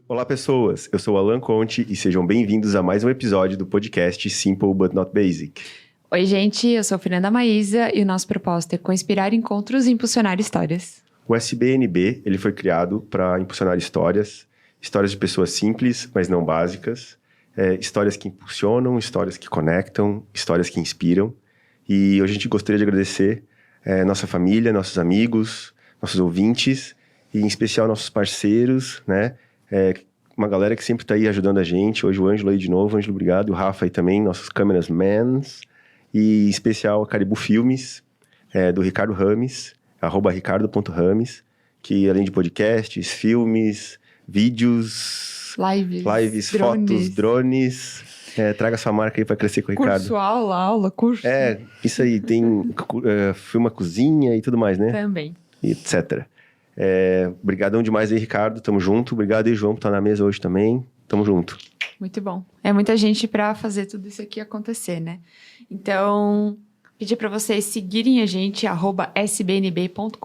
Olá, pessoas. Eu sou o Alan Conte e sejam bem-vindos a mais um episódio do podcast Simple But Not Basic. Oi, gente. Eu sou Fernanda Maísa e o nosso propósito é conspirar encontros e impulsionar histórias. O SBNB, ele foi criado para impulsionar histórias de pessoas simples, mas não básicas, histórias que impulsionam, histórias que conectam, histórias que inspiram. E hoje a gente gostaria de agradecer nossa família, nossos amigos, nossos ouvintes e, em especial, nossos parceiros, né? Uma galera que sempre está aí ajudando a gente. Hoje o Ângelo aí de novo. Ângelo, obrigado. E o Rafa aí também, nossos câmeras mans. E, em especial, a Caribou Filmes, do Ricardo Rames, @ricardo.rames, que além de podcasts, filmes, vídeos, lives, fotos, drones, traga sua marca aí para crescer com o Ricardo. Curso, aula, curso. Isso aí, tem filma cozinha e tudo mais, né? Também. E etc. Obrigadão demais aí, Ricardo, tamo junto. Obrigado aí, João, por estar na mesa hoje também. Tamo junto. Muito bom. É muita gente para fazer tudo isso aqui acontecer, né? Então, pedir para vocês seguirem a gente, @sbnb.com.br.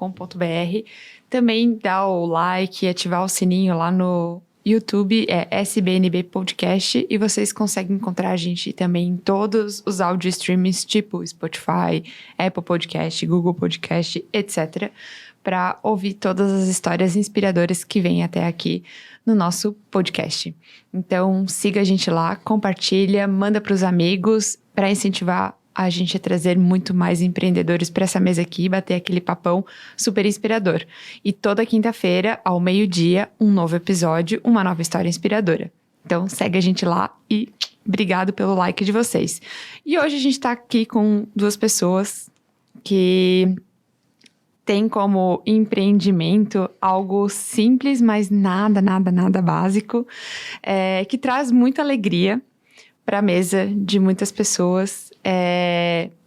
Também dar o like e ativar o sininho lá no YouTube, SBNB Podcast. E vocês conseguem encontrar a gente também em todos os áudio streams, tipo Spotify, Apple Podcast, Google Podcast, etc., para ouvir todas as histórias inspiradoras que vêm até aqui no nosso podcast. Então, siga a gente lá, compartilha, manda para os amigos para incentivar a gente a trazer muito mais empreendedores para essa mesa aqui, bater aquele papão super inspirador. E toda quinta-feira, ao meio-dia, um novo episódio, uma nova história inspiradora. Então, segue a gente lá e obrigado pelo like de vocês. E hoje a gente está aqui com duas pessoas que tem como empreendimento algo simples, mas nada básico, que traz muita alegria para a mesa de muitas pessoas,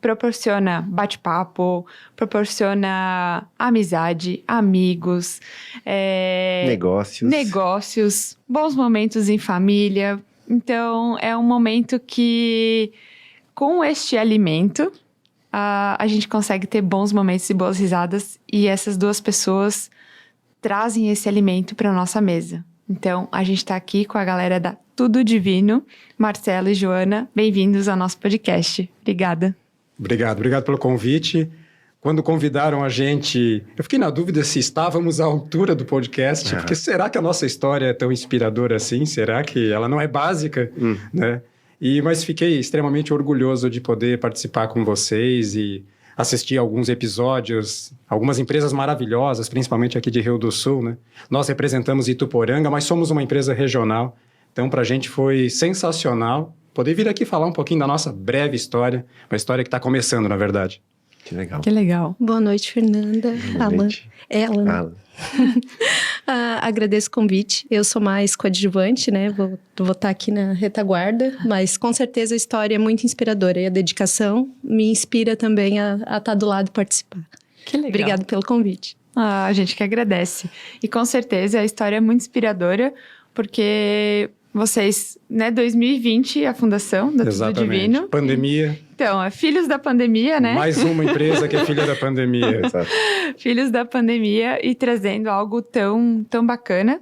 proporciona bate-papo, proporciona amizade, amigos, negócios, bons momentos em família. Então, é um momento que, com este alimento, a gente consegue ter bons momentos e boas risadas, e essas duas pessoas trazem esse alimento para a nossa mesa. Então, a gente está aqui com a galera da Tudo Divino, Marcelo e Joana. Bem-vindos ao nosso podcast. Obrigada. Obrigado pelo convite. Quando convidaram a gente, eu fiquei na dúvida se estávamos à altura do podcast, porque será que a nossa história é tão inspiradora assim? Será que ela não é básica, né? Mas fiquei extremamente orgulhoso de poder participar com vocês e assistir alguns episódios, algumas empresas maravilhosas, principalmente aqui de Rio do Sul, né? Nós representamos Ituporanga, mas somos uma empresa regional, então para a gente foi sensacional poder vir aqui falar um pouquinho da nossa breve história, uma história que está começando, na verdade. Que legal. Boa noite, Fernanda. Boa noite. Alan. Agradeço o convite. Eu sou mais coadjuvante, né? Vou estar aqui na retaguarda, mas com certeza a história é muito inspiradora e a dedicação me inspira também a estar do lado e participar. Que legal. Obrigada pelo convite. A gente que agradece. E com certeza a história é muito inspiradora, porque vocês, né, 2020, a fundação da Tudo Divino. Pandemia. Então, filhos da pandemia, né? Mais uma empresa que é filha da pandemia. Exato. Filhos da pandemia e trazendo algo tão bacana.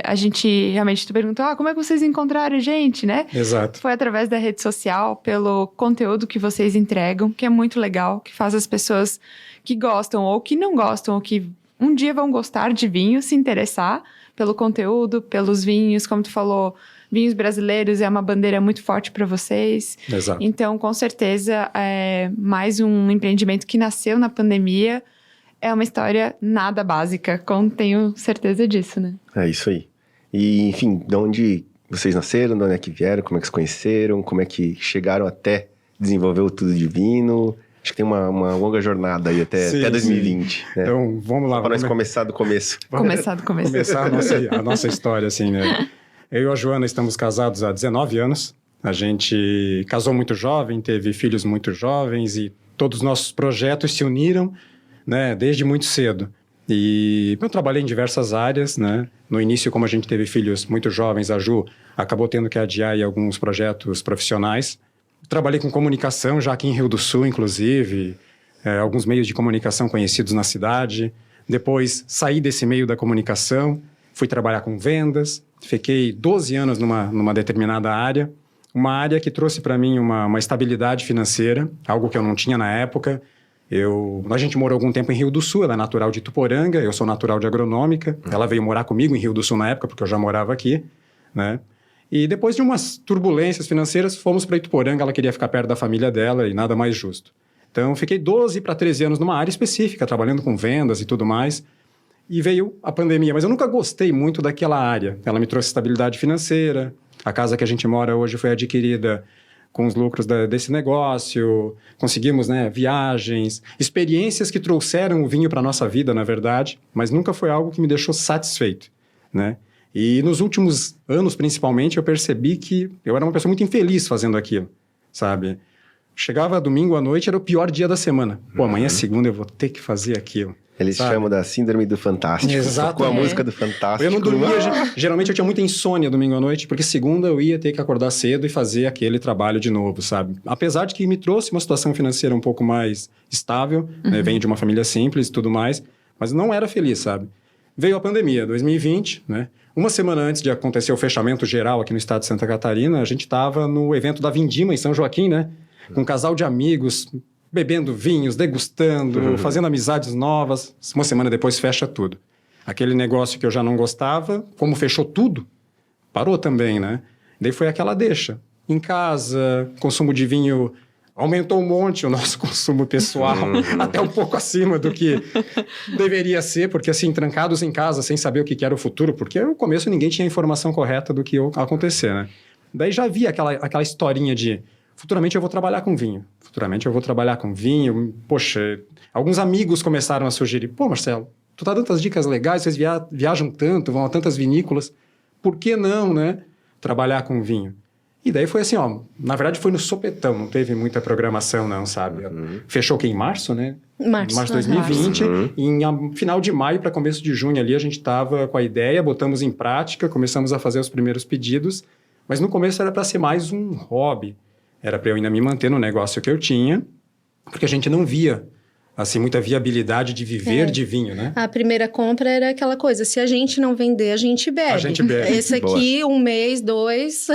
A gente realmente te perguntou, como é que vocês encontraram a gente, né? Exato. Foi através da rede social, pelo conteúdo que vocês entregam, que é muito legal, que faz as pessoas que gostam ou que não gostam, ou que um dia vão gostar de vinho, se interessar pelo conteúdo, pelos vinhos, como tu falou, vinhos brasileiros é uma bandeira muito forte para vocês. Exato. Então, com certeza, mais um empreendimento que nasceu na pandemia, é uma história nada básica, tenho certeza disso, né? É isso aí. E, enfim, de onde vocês nasceram, de onde é que vieram, como é que se conheceram, como é que chegaram até desenvolver o Tudo Divino. Acho que tem uma longa jornada aí até 2020. Né? Então, vamos lá. Para nós começar do começo. Começar a nossa história, assim, né? Eu e a Joana estamos casados há 19 anos. A gente casou muito jovem, teve filhos muito jovens e todos os nossos projetos se uniram, né, desde muito cedo. E eu trabalhei em diversas áreas, né? No início, como a gente teve filhos muito jovens, a Ju acabou tendo que adiar aí alguns projetos profissionais. Trabalhei com comunicação, já aqui em Rio do Sul, inclusive, alguns meios de comunicação conhecidos na cidade. Depois, saí desse meio da comunicação fui trabalhar com vendas, fiquei 12 anos numa determinada área, uma área que trouxe para mim uma estabilidade financeira, algo que eu não tinha na época. A gente morou algum tempo em Rio do Sul, ela é natural de Ituporanga, eu sou natural de Agronômica, ela veio morar comigo em Rio do Sul na época, porque eu já morava aqui, né? E depois de umas turbulências financeiras, fomos para Ituporanga, ela queria ficar perto da família dela e nada mais justo. Então, fiquei 12 para 13 anos numa área específica, trabalhando com vendas e tudo mais, e veio a pandemia. Mas eu nunca gostei muito daquela área. Ela me trouxe estabilidade financeira, a casa que a gente mora hoje foi adquirida com os lucros desse negócio, conseguimos, né, viagens, experiências que trouxeram o vinho para a nossa vida, na verdade, mas nunca foi algo que me deixou satisfeito, né? E nos últimos anos, principalmente, eu percebi que eu era uma pessoa muito infeliz fazendo aquilo, sabe? Chegava domingo à noite, era o pior dia da semana. Pô, amanhã é segunda, eu vou ter que fazer aquilo. Eles chamam da síndrome do Fantástico. Exato. Com a música do Fantástico. Eu não dormia, geralmente eu tinha muita insônia domingo à noite, porque segunda eu ia ter que acordar cedo e fazer aquele trabalho de novo, sabe? Apesar de que me trouxe uma situação financeira um pouco mais estável, né? Venho de uma família simples e tudo mais, mas não era feliz, sabe? Veio a pandemia, 2020, né? Uma semana antes de acontecer o fechamento geral aqui no estado de Santa Catarina, a gente estava no evento da Vindima em São Joaquim, né? Com um casal de amigos, bebendo vinhos, degustando, fazendo amizades novas. Uma semana depois fecha tudo. Aquele negócio que eu já não gostava, como fechou tudo, parou também, né? Daí foi aquela deixa. Em casa, consumo de vinho aumentou um monte, o nosso consumo pessoal, até um pouco acima do que deveria ser, porque assim, trancados em casa, sem saber o que era o futuro, porque no começo ninguém tinha a informação correta do que ia acontecer, né? Daí já havia aquela historinha de futuramente eu vou trabalhar com vinho. Futuramente eu vou trabalhar com vinho. Poxa, alguns amigos começaram a sugerir. Pô, Marcelo, tu tá dando tantas dicas legais, vocês viajam tanto, vão a tantas vinícolas. Por que não, né? Trabalhar com vinho. E daí foi assim, ó. Na verdade foi no sopetão, não teve muita programação não, sabe? Fechou que em março, né? Março de 2020. E em final de maio para começo de junho ali a gente tava com a ideia, botamos em prática, começamos a fazer os primeiros pedidos. Mas no começo era para ser mais um hobby. Era para eu ainda me manter no negócio que eu tinha, porque a gente não via, assim, muita viabilidade de viver de vinho, né? A primeira compra era aquela coisa, se a gente não vender, a gente bebe. A gente bebe. Esse aqui, um mês, 2,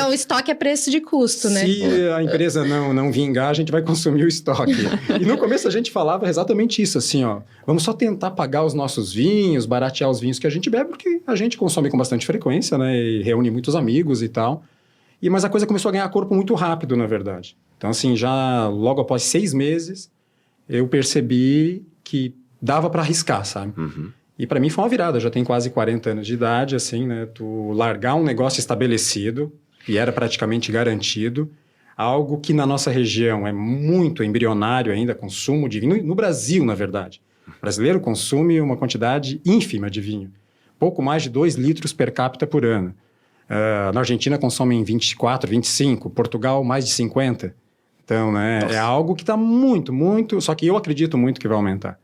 o estoque é preço de custo, né? Se a empresa não vingar, a gente vai consumir o estoque. E no começo a gente falava exatamente isso, assim, ó, vamos só tentar pagar os nossos vinhos, baratear os vinhos que a gente bebe, porque a gente consome com bastante frequência, né? E reúne muitos amigos e tal. Mas a coisa começou a ganhar corpo muito rápido, na verdade. Então, assim, já logo após 6 meses, eu percebi que dava para arriscar, sabe? E para mim foi uma virada. Eu já tenho quase 40 anos de idade, assim, né? Tu largar um negócio estabelecido, que era praticamente garantido, algo que na nossa região é muito embrionário ainda, consumo de vinho. No Brasil, na verdade. O brasileiro consome uma quantidade ínfima de vinho. Pouco mais de 2 litros per capita por ano. Na Argentina consomem 24, 25, Portugal mais de 50. Então, né, é algo que está muito, muito... Só que eu acredito muito que vai aumentar.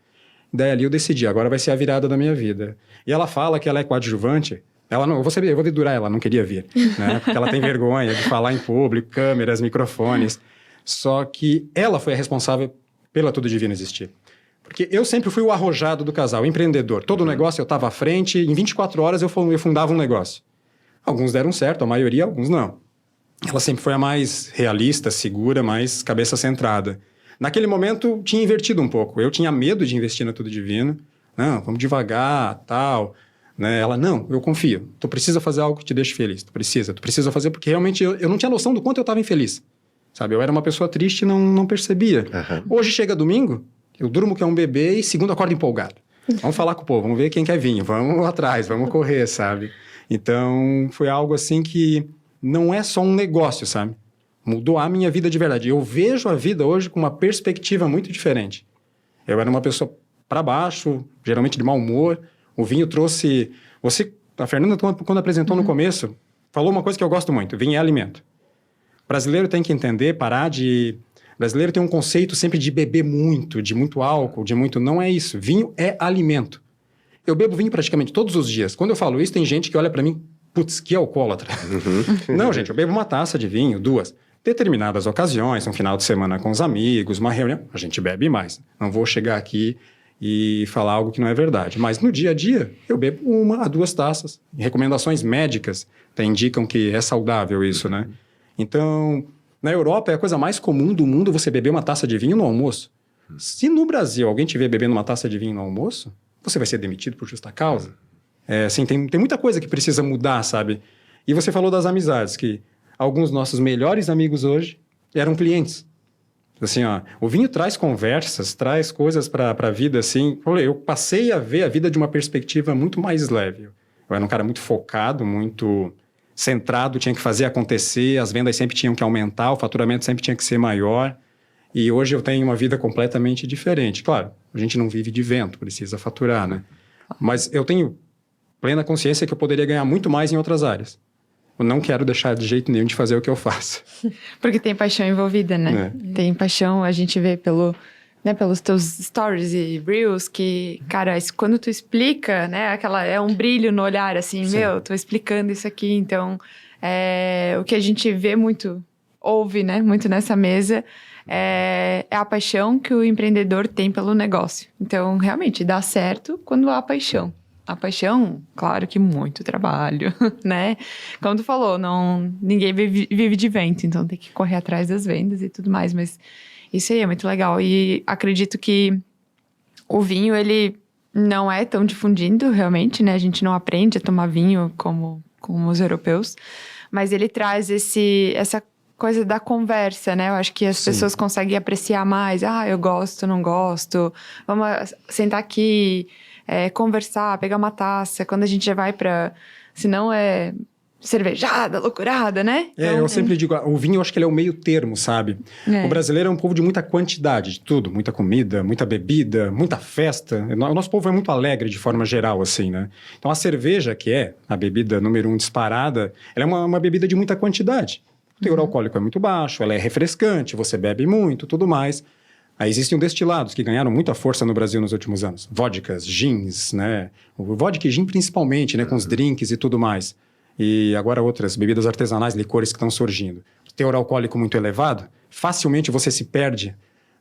Daí ali eu decidi, agora vai ser a virada da minha vida. E ela fala que ela é coadjuvante. Ela não, eu vou dedurar ela, não queria vir. Né, porque ela tem vergonha de falar em público, câmeras, microfones. Só que ela foi a responsável pela Tudo Divino existir. Porque eu sempre fui o arrojado do casal, o empreendedor. Todo negócio eu estava à frente, em 24 horas eu fundava um negócio. Alguns deram certo, a maioria, alguns não. Ela sempre foi a mais realista, segura, mais cabeça centrada. Naquele momento, tinha invertido um pouco. Eu tinha medo de investir na Tudo Divino. Não, vamos devagar, tal. Né? Ela, não, eu confio. Tu precisa fazer algo que te deixe feliz. Tu precisa fazer, porque realmente eu não tinha noção do quanto eu estava infeliz. Sabe? Eu era uma pessoa triste e não percebia. Hoje chega domingo, eu durmo que é um bebê e segundo acordo empolgado. Vamos falar com o povo, vamos ver quem quer vinho, vamos atrás, vamos correr, sabe? Então, foi algo assim que não é só um negócio, sabe? Mudou a minha vida de verdade. Eu vejo a vida hoje com uma perspectiva muito diferente. Eu era uma pessoa para baixo, geralmente de mau humor. O vinho trouxe... A Fernanda, quando apresentou no começo, falou uma coisa que eu gosto muito. Vinho é alimento. O brasileiro tem que entender, parar de... O brasileiro tem um conceito sempre de beber muito, de muito álcool, de muito... Não é isso. Vinho é alimento. Eu bebo vinho praticamente todos os dias. Quando eu falo isso, tem gente que olha para mim, putz, que alcoólatra. Não, gente, eu bebo uma taça de vinho, 2. Determinadas ocasiões, um final de semana com os amigos, uma reunião, a gente bebe mais. Não vou chegar aqui e falar algo que não é verdade. Mas no dia a dia, eu bebo 1 a 2 taças. Recomendações médicas indicam que é saudável isso, né? Então, na Europa é a coisa mais comum do mundo você beber uma taça de vinho no almoço. Se no Brasil alguém te ver bebendo uma taça de vinho no almoço, você vai ser demitido por justa causa. Assim, tem muita coisa que precisa mudar, sabe? E você falou das amizades, que alguns dos nossos melhores amigos hoje eram clientes. Assim, ó, o vinho traz conversas, traz coisas para a vida, assim. Eu passei a ver a vida de uma perspectiva muito mais leve. Eu era um cara muito focado, muito centrado, tinha que fazer acontecer, as vendas sempre tinham que aumentar, o faturamento sempre tinha que ser maior. E hoje eu tenho uma vida completamente diferente. Claro, a gente não vive de vento, precisa faturar, né? Mas eu tenho plena consciência que eu poderia ganhar muito mais em outras áreas. Eu não quero deixar de jeito nenhum de fazer o que eu faço. Porque tem paixão envolvida, né? Tem paixão, a gente vê pelos teus stories e reels que, cara, quando tu explica, né? É um brilho no olhar, assim, Sim. tô explicando isso aqui. Então, o que a gente vê muito, ouve, né? Muito nessa mesa, é a paixão que o empreendedor tem pelo negócio. Então, realmente, dá certo quando há paixão. A paixão, claro que muito trabalho, né? Como tu falou, ninguém vive de vento, então tem que correr atrás das vendas e tudo mais, mas isso aí é muito legal. E acredito que o vinho, ele não é tão difundido realmente, né? A gente não aprende a tomar vinho como os europeus, mas ele traz essa coisa da conversa, né? Eu acho que as pessoas conseguem apreciar mais. Eu gosto, não gosto, vamos sentar aqui... conversar, pegar uma taça, quando a gente já vai pra... Senão é cervejada, loucurada, né? Então, eu sempre digo, o vinho eu acho que ele é o meio termo, sabe? O brasileiro é um povo de muita quantidade, de tudo. Muita comida, muita bebida, muita festa. O nosso povo é muito alegre de forma geral, assim, né? Então a cerveja, que é a bebida número 1 disparada, ela é uma bebida de muita quantidade. O teor alcoólico é muito baixo, ela é refrescante, você bebe muito, tudo mais. Aí existem destilados que ganharam muita força no Brasil nos últimos anos. Vodkas, gins, né? O vodka e gin principalmente, né? Com os drinks e tudo mais. E agora outras bebidas artesanais, licores que estão surgindo. Teor alcoólico muito elevado, facilmente você se perde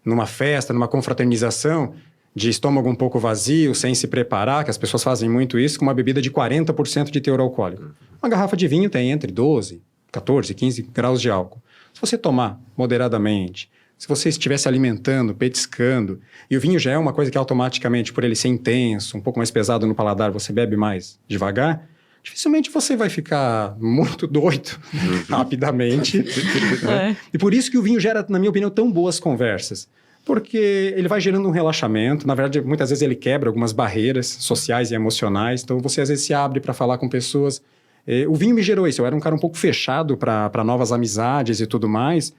numa festa, numa confraternização de estômago um pouco vazio, sem se preparar, que as pessoas fazem muito isso, com uma bebida de 40% de teor alcoólico. Uma garrafa de vinho tem entre 12, 14, 15 graus de álcool. Se você tomar moderadamente... Se você estiver se alimentando, petiscando, e o vinho já é uma coisa que automaticamente, por ele ser intenso, um pouco mais pesado no paladar, você bebe mais devagar, dificilmente você vai ficar muito doido rapidamente. Né? E por isso que o vinho gera, na minha opinião, tão boas conversas. Porque ele vai gerando um relaxamento, na verdade, muitas vezes ele quebra algumas barreiras sociais e emocionais, então você às vezes se abre para falar com pessoas. O vinho me gerou isso, eu era um cara um pouco fechado para novas amizades e tudo mais.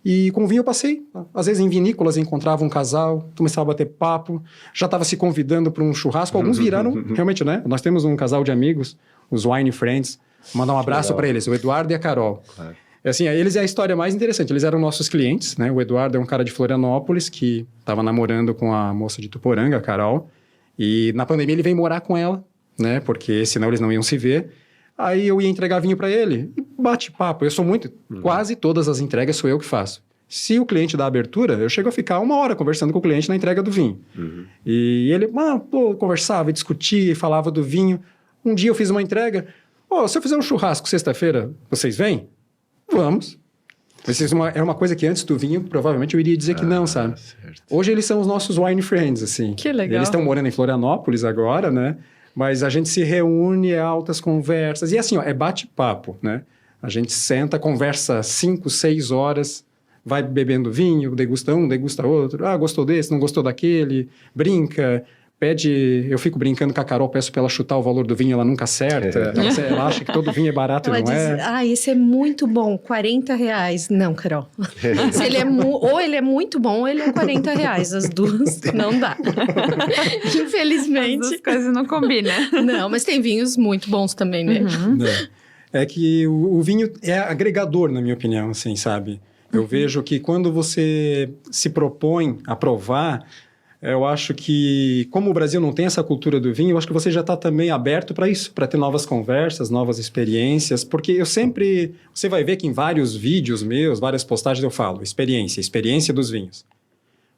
E com o vinho eu passei, às vezes em vinícolas encontrava um casal, começava a bater papo, já estava se convidando para um churrasco, alguns viraram, realmente, né? Nós temos um casal de amigos, os Wine Friends, mandar um abraço para eles, o Eduardo e a Carol. Claro. Assim, eles é a história mais interessante, eles eram nossos clientes, né? O Eduardo é um cara de Florianópolis que estava namorando com a moça de Tuporanga, a Carol, e na pandemia ele veio morar com ela, né? Porque senão eles não iam se ver. Aí eu ia entregar vinho para ele, bate papo. Eu sou quase todas as entregas sou eu que faço. Se o cliente dá abertura, eu chego a ficar 1 hora conversando com o cliente na entrega do vinho. E ele, conversava e discutia e falava do vinho. Um dia eu fiz uma entrega, se eu fizer um churrasco sexta-feira, vocês vêm? Vamos. Era uma coisa que antes do vinho, provavelmente eu iria dizer que não, sabe? Certo. Hoje eles são os nossos wine friends, assim. Que legal. Eles estão morando em Florianópolis agora, né? Mas a gente se reúne, altas conversas. E assim, é bate-papo, né? A gente senta, conversa 5, 6 horas, vai bebendo vinho, degusta um, degusta outro. Gostou desse, não gostou daquele, brinca, pede... Eu fico brincando com a Carol, peço para ela chutar o valor do vinho, ela nunca acerta. Ela acha que todo vinho é barato e não é. Esse é muito bom, R$40. Não, Carol. Se ele ou ele é muito bom, ou ele é R$40. As duas não dá. Infelizmente. As duas coisas não combinam. Não, mas tem vinhos muito bons também, né? É que o vinho é agregador, na minha opinião, assim, sabe? Eu vejo que quando você se propõe a provar... Eu acho que, como o Brasil não tem essa cultura do vinho, eu acho que você já está também aberto para isso, para ter novas conversas, novas experiências, porque eu sempre... Você vai ver que em vários vídeos meus, várias postagens eu falo experiência dos vinhos.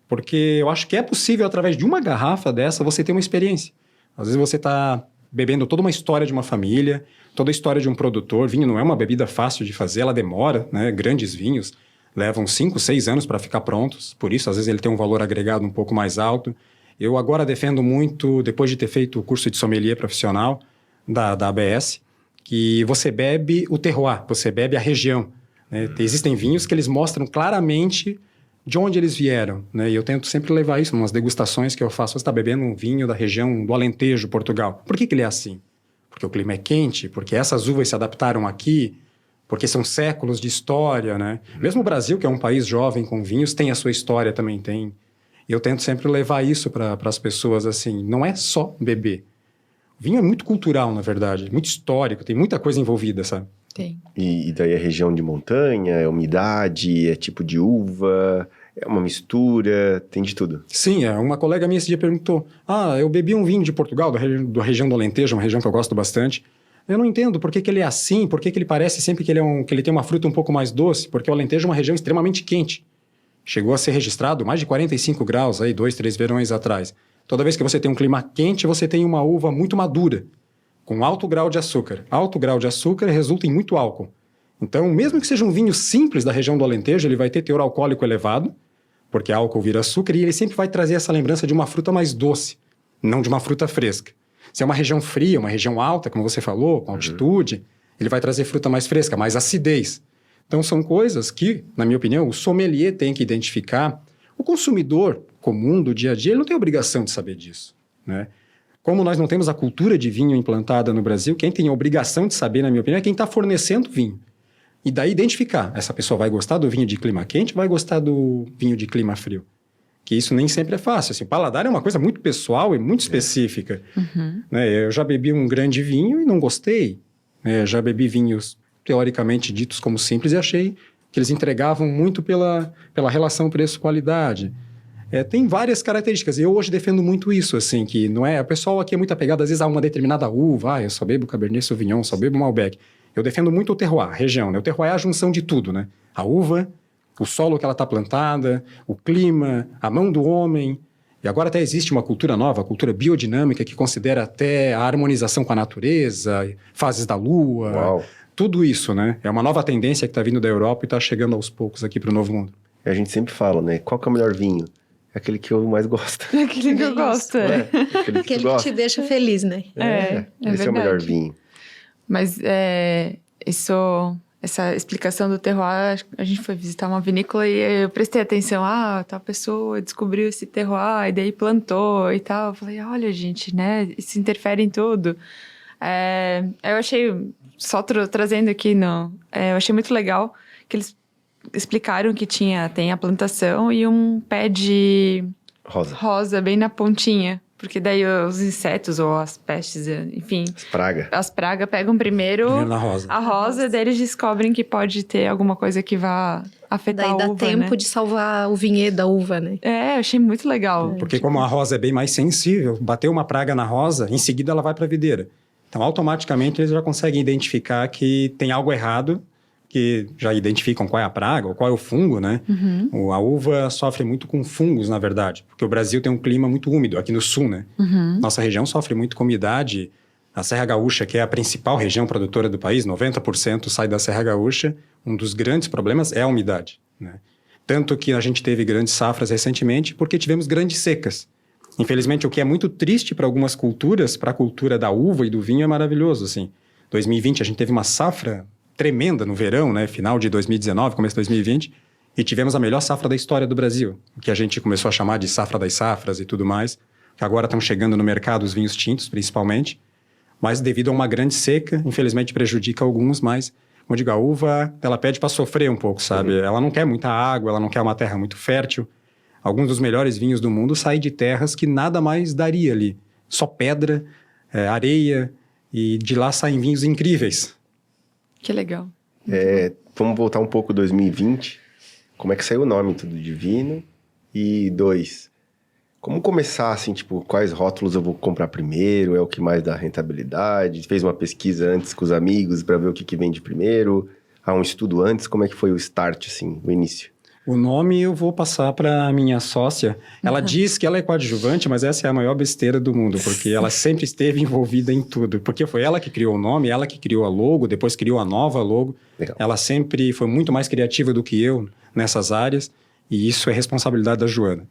Porque eu acho que é possível, através de uma garrafa dessa, você ter uma experiência. Às vezes você está bebendo toda uma história de uma família, toda a história de um produtor. Vinho não é uma bebida fácil de fazer, ela demora, né? Grandes vinhos levam 5, 6 anos para ficar prontos. Por isso, às vezes, ele tem um valor agregado um pouco mais alto. Eu agora defendo muito, depois de ter feito o curso de sommelier profissional da ABS, que você bebe o terroir, você bebe a região, né? Existem vinhos que eles mostram claramente de onde eles vieram, né? E eu tento sempre levar isso, umas degustações que eu faço. Você está bebendo um vinho da região do Alentejo, Portugal. Por que ele é assim? Porque o clima é quente, porque essas uvas se adaptaram aqui, porque são séculos de história, né? Mesmo o Brasil, que é um país jovem com vinhos, tem a sua história, também tem. E eu tento sempre levar isso para as pessoas, assim, não é só beber. O vinho é muito cultural, na verdade, muito histórico, tem muita coisa envolvida, sabe? Tem. E daí é região de montanha, é umidade, é tipo de uva, é uma mistura, tem de tudo. Sim, uma colega minha esse dia perguntou, eu bebi um vinho de Portugal, da região do Alentejo, uma região que eu gosto bastante. Eu não entendo por que ele é assim, por que ele parece sempre que ele tem uma fruta um pouco mais doce, porque o Alentejo é uma região extremamente quente. Chegou a ser registrado mais de 45 graus, aí 2, 3 verões atrás. Toda vez que você tem um clima quente, você tem uma uva muito madura, com alto grau de açúcar. Alto grau de açúcar resulta em muito álcool. Então, mesmo que seja um vinho simples da região do Alentejo, ele vai ter teor alcoólico elevado, porque álcool vira açúcar, e ele sempre vai trazer essa lembrança de uma fruta mais doce, não de uma fruta fresca. Se é uma região fria, uma região alta, como você falou, com altitude, ele vai trazer fruta mais fresca, mais acidez. Então, são coisas que, na minha opinião, o sommelier tem que identificar. O consumidor comum do dia a dia, ele não tem obrigação de saber disso, né? Como nós não temos a cultura de vinho implantada no Brasil, quem tem a obrigação de saber, na minha opinião, é quem está fornecendo vinho. E daí identificar, essa pessoa vai gostar do vinho de clima quente ou vai gostar do vinho de clima frio? Que isso nem sempre é fácil. Assim, o paladar é uma coisa muito pessoal e muito específica. Né? Eu já bebi um grande vinho e não gostei. Já bebi vinhos teoricamente ditos como simples e achei que eles entregavam muito pela relação preço-qualidade. Tem várias características. E eu hoje defendo muito isso, assim, que não é... O pessoal aqui é muito apegado, às vezes, a uma determinada uva. Eu só bebo Cabernet Sauvignon, só bebo Malbec. Eu defendo muito o terroir, a região, né? O terroir é a junção de tudo, né? A uva, o solo que ela está plantada, o clima, a mão do homem. E agora até existe uma cultura nova, a cultura biodinâmica, que considera até a harmonização com a natureza, fases da lua. Uau. Tudo isso, né? É uma nova tendência que está vindo da Europa e está chegando aos poucos aqui para o Novo Mundo. E a gente sempre fala, né? Qual que é o melhor vinho? É aquele que eu mais gosto. Aquele que eu gosto, Aquele Aquele que te deixa feliz, né? Esse é o melhor vinho. Mas essa explicação do terroir, a gente foi visitar uma vinícola e eu prestei atenção, tal pessoa descobriu esse terroir e daí plantou e tal. Eu falei, olha, gente, né, isso interfere em tudo. Eu achei, só trazendo aqui, eu achei muito legal que eles explicaram que tem a plantação e um pé de rosa bem na pontinha. Porque daí os insetos ou as pestes, enfim... As pragas pegam primeiro na rosa. A rosa, daí eles descobrem que pode ter alguma coisa que vá afetar a uva, daí dá tempo, né? de salvar o vinhedo da uva, né? Eu achei muito legal. Porque como a rosa é bem mais sensível, bateu uma praga na rosa, em seguida ela vai para a videira. Então, automaticamente, eles já conseguem identificar que tem algo errado, que já identificam qual é a praga ou qual é o fungo, né? A uva sofre muito com fungos, na verdade, porque o Brasil tem um clima muito úmido, aqui no sul, né? Nossa região sofre muito com umidade. A Serra Gaúcha, que é a principal região produtora do país, 90% sai da Serra Gaúcha. Um dos grandes problemas é a umidade, né? Tanto que a gente teve grandes safras recentemente porque tivemos grandes secas. Infelizmente, o que é muito triste para algumas culturas, para a cultura da uva e do vinho, é maravilhoso, assim. 2020, a gente teve uma safra tremenda no verão, né? Final de 2019, começo de 2020, e tivemos a melhor safra da história do Brasil, que a gente começou a chamar de safra das safras e tudo mais, que agora estão chegando no mercado os vinhos tintos, principalmente, mas devido a uma grande seca, infelizmente prejudica alguns, mas, como eu digo, a uva, ela pede para sofrer um pouco, sabe? Ela não quer muita água, ela não quer uma terra muito fértil. Alguns dos melhores vinhos do mundo saem de terras que nada mais daria ali, só pedra, areia, e de lá saem vinhos incríveis. Que legal. Vamos voltar um pouco 2020. Como é que saiu o nome Tudo Divino? E 2, como começar, assim, tipo, quais rótulos eu vou comprar primeiro? É o que mais dá rentabilidade? Fez uma pesquisa antes com os amigos para ver o que vende primeiro? Há um estudo antes? Como é que foi o start, assim, o início? O nome eu vou passar para minha sócia. Ela diz que ela é coadjuvante, mas essa é a maior besteira do mundo, porque ela sempre esteve envolvida em tudo. Porque foi ela que criou o nome, ela que criou a logo, depois criou a nova logo. Legal. Ela sempre foi muito mais criativa do que eu nessas áreas, e isso é responsabilidade da Joana.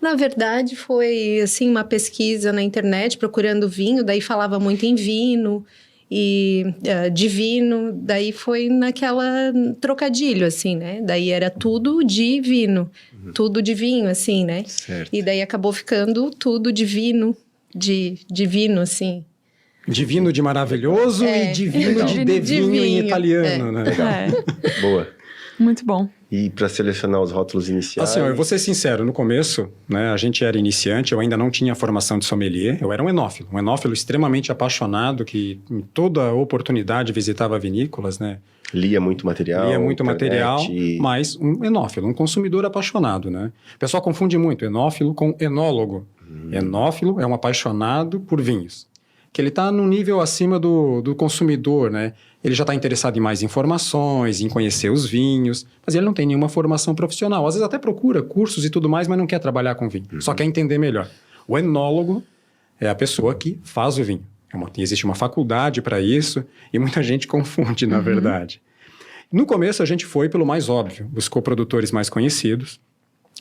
Na verdade, foi assim uma pesquisa na internet procurando vinho, daí falava muito em vino e divino, daí foi naquela trocadilho, assim, né? Daí era tudo de vino, tudo de vinho, assim, né? Certo. E daí acabou ficando tudo divino, de vino, assim. Divino de maravilhoso e divino Legal. de De vinho em vinho, italiano, né? É, Boa. muito bom. E para selecionar os rótulos iniciais... Assim, ó, eu vou ser sincero, no começo, né, a gente era iniciante, eu ainda não tinha formação de sommelier, eu era um enófilo extremamente apaixonado, que em toda oportunidade visitava vinícolas, né? Lia muito material. Lia muito material, internet. mas um enófilo, um consumidor apaixonado, né? O pessoal confunde muito enófilo com enólogo. Enófilo é um apaixonado por vinhos, que ele está no nível acima do consumidor, né? Ele já está interessado em mais informações, em conhecer os vinhos, mas ele não tem nenhuma formação profissional. Às vezes até procura cursos e tudo mais, mas não quer trabalhar com vinho, só quer entender melhor. O enólogo é a pessoa que faz o vinho. Existe uma faculdade para isso e muita gente confunde, na verdade. No começo a gente foi pelo mais óbvio, buscou produtores mais conhecidos.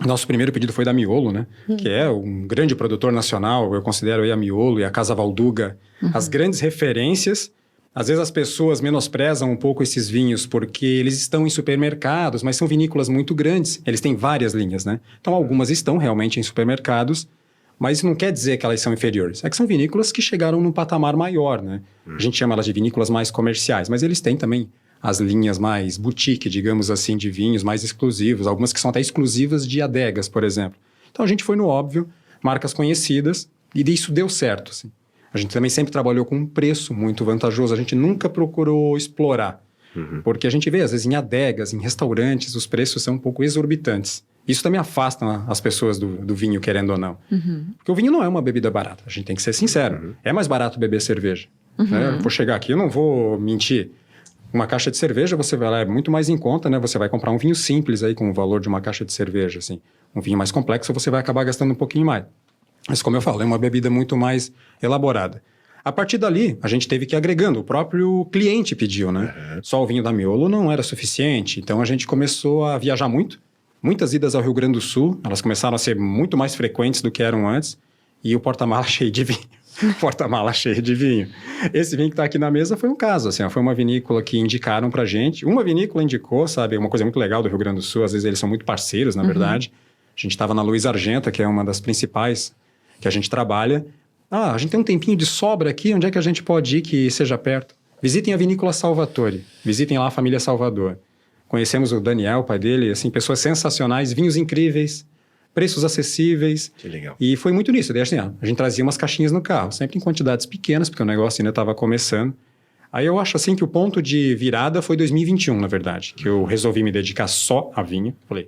Nosso primeiro pedido foi da Miolo, né? Que é um grande produtor nacional. Eu considero aí a Miolo e a Casa Valduga as grandes referências. Às vezes as pessoas menosprezam um pouco esses vinhos porque eles estão em supermercados, mas são vinícolas muito grandes. Eles têm várias linhas, né? Então algumas estão realmente em supermercados, mas isso não quer dizer que elas são inferiores. É que são vinícolas que chegaram num patamar maior, né? A gente chama elas de vinícolas mais comerciais, mas eles têm também as linhas mais boutique, digamos assim, de vinhos mais exclusivos, algumas que são até exclusivas de adegas, por exemplo. Então a gente foi no óbvio, marcas conhecidas, e isso deu certo, assim. A gente também sempre trabalhou com um preço muito vantajoso, a gente nunca procurou explorar, porque a gente vê, às vezes, em adegas, em restaurantes, os preços são um pouco exorbitantes. Isso também afasta as pessoas do vinho, querendo ou não. Porque o vinho não é uma bebida barata, a gente tem que ser sincero. É mais barato beber cerveja. Né? Eu vou chegar aqui, eu não vou mentir. Uma caixa de cerveja, você vai lá, é muito mais em conta, né? Você vai comprar um vinho simples aí com o valor de uma caixa de cerveja, assim. Um vinho mais complexo, você vai acabar gastando um pouquinho mais. Mas, como eu falo, é uma bebida muito mais elaborada. A partir dali, a gente teve que ir agregando. O próprio cliente pediu, né? Só o vinho da Miolo não era suficiente. Então, a gente começou a viajar muito. Muitas idas ao Rio Grande do Sul. Elas começaram a ser muito mais frequentes do que eram antes. E o porta-mala cheio de vinho. Porta-mala cheio de vinho. Esse vinho que está aqui na mesa foi um caso, assim, foi uma vinícola que indicaram pra gente. Uma vinícola indicou, sabe, uma coisa muito legal do Rio Grande do Sul, às vezes eles são muito parceiros, na verdade. A gente estava na Luiz Argenta, que é uma das principais que a gente trabalha. A gente tem um tempinho de sobra aqui, onde é que a gente pode ir que seja perto? Visitem a Vinícola Salvatore, visitem lá a família Salvador. Conhecemos o Daniel, o pai dele, assim, pessoas sensacionais, vinhos incríveis, preços acessíveis. Que legal. E foi muito nisso. Daí, assim, a gente trazia umas caixinhas no carro, sempre em quantidades pequenas, porque o negócio ainda estava começando. Aí eu acho assim que o ponto de virada foi 2021, na verdade, que eu resolvi me dedicar só a vinho. Falei,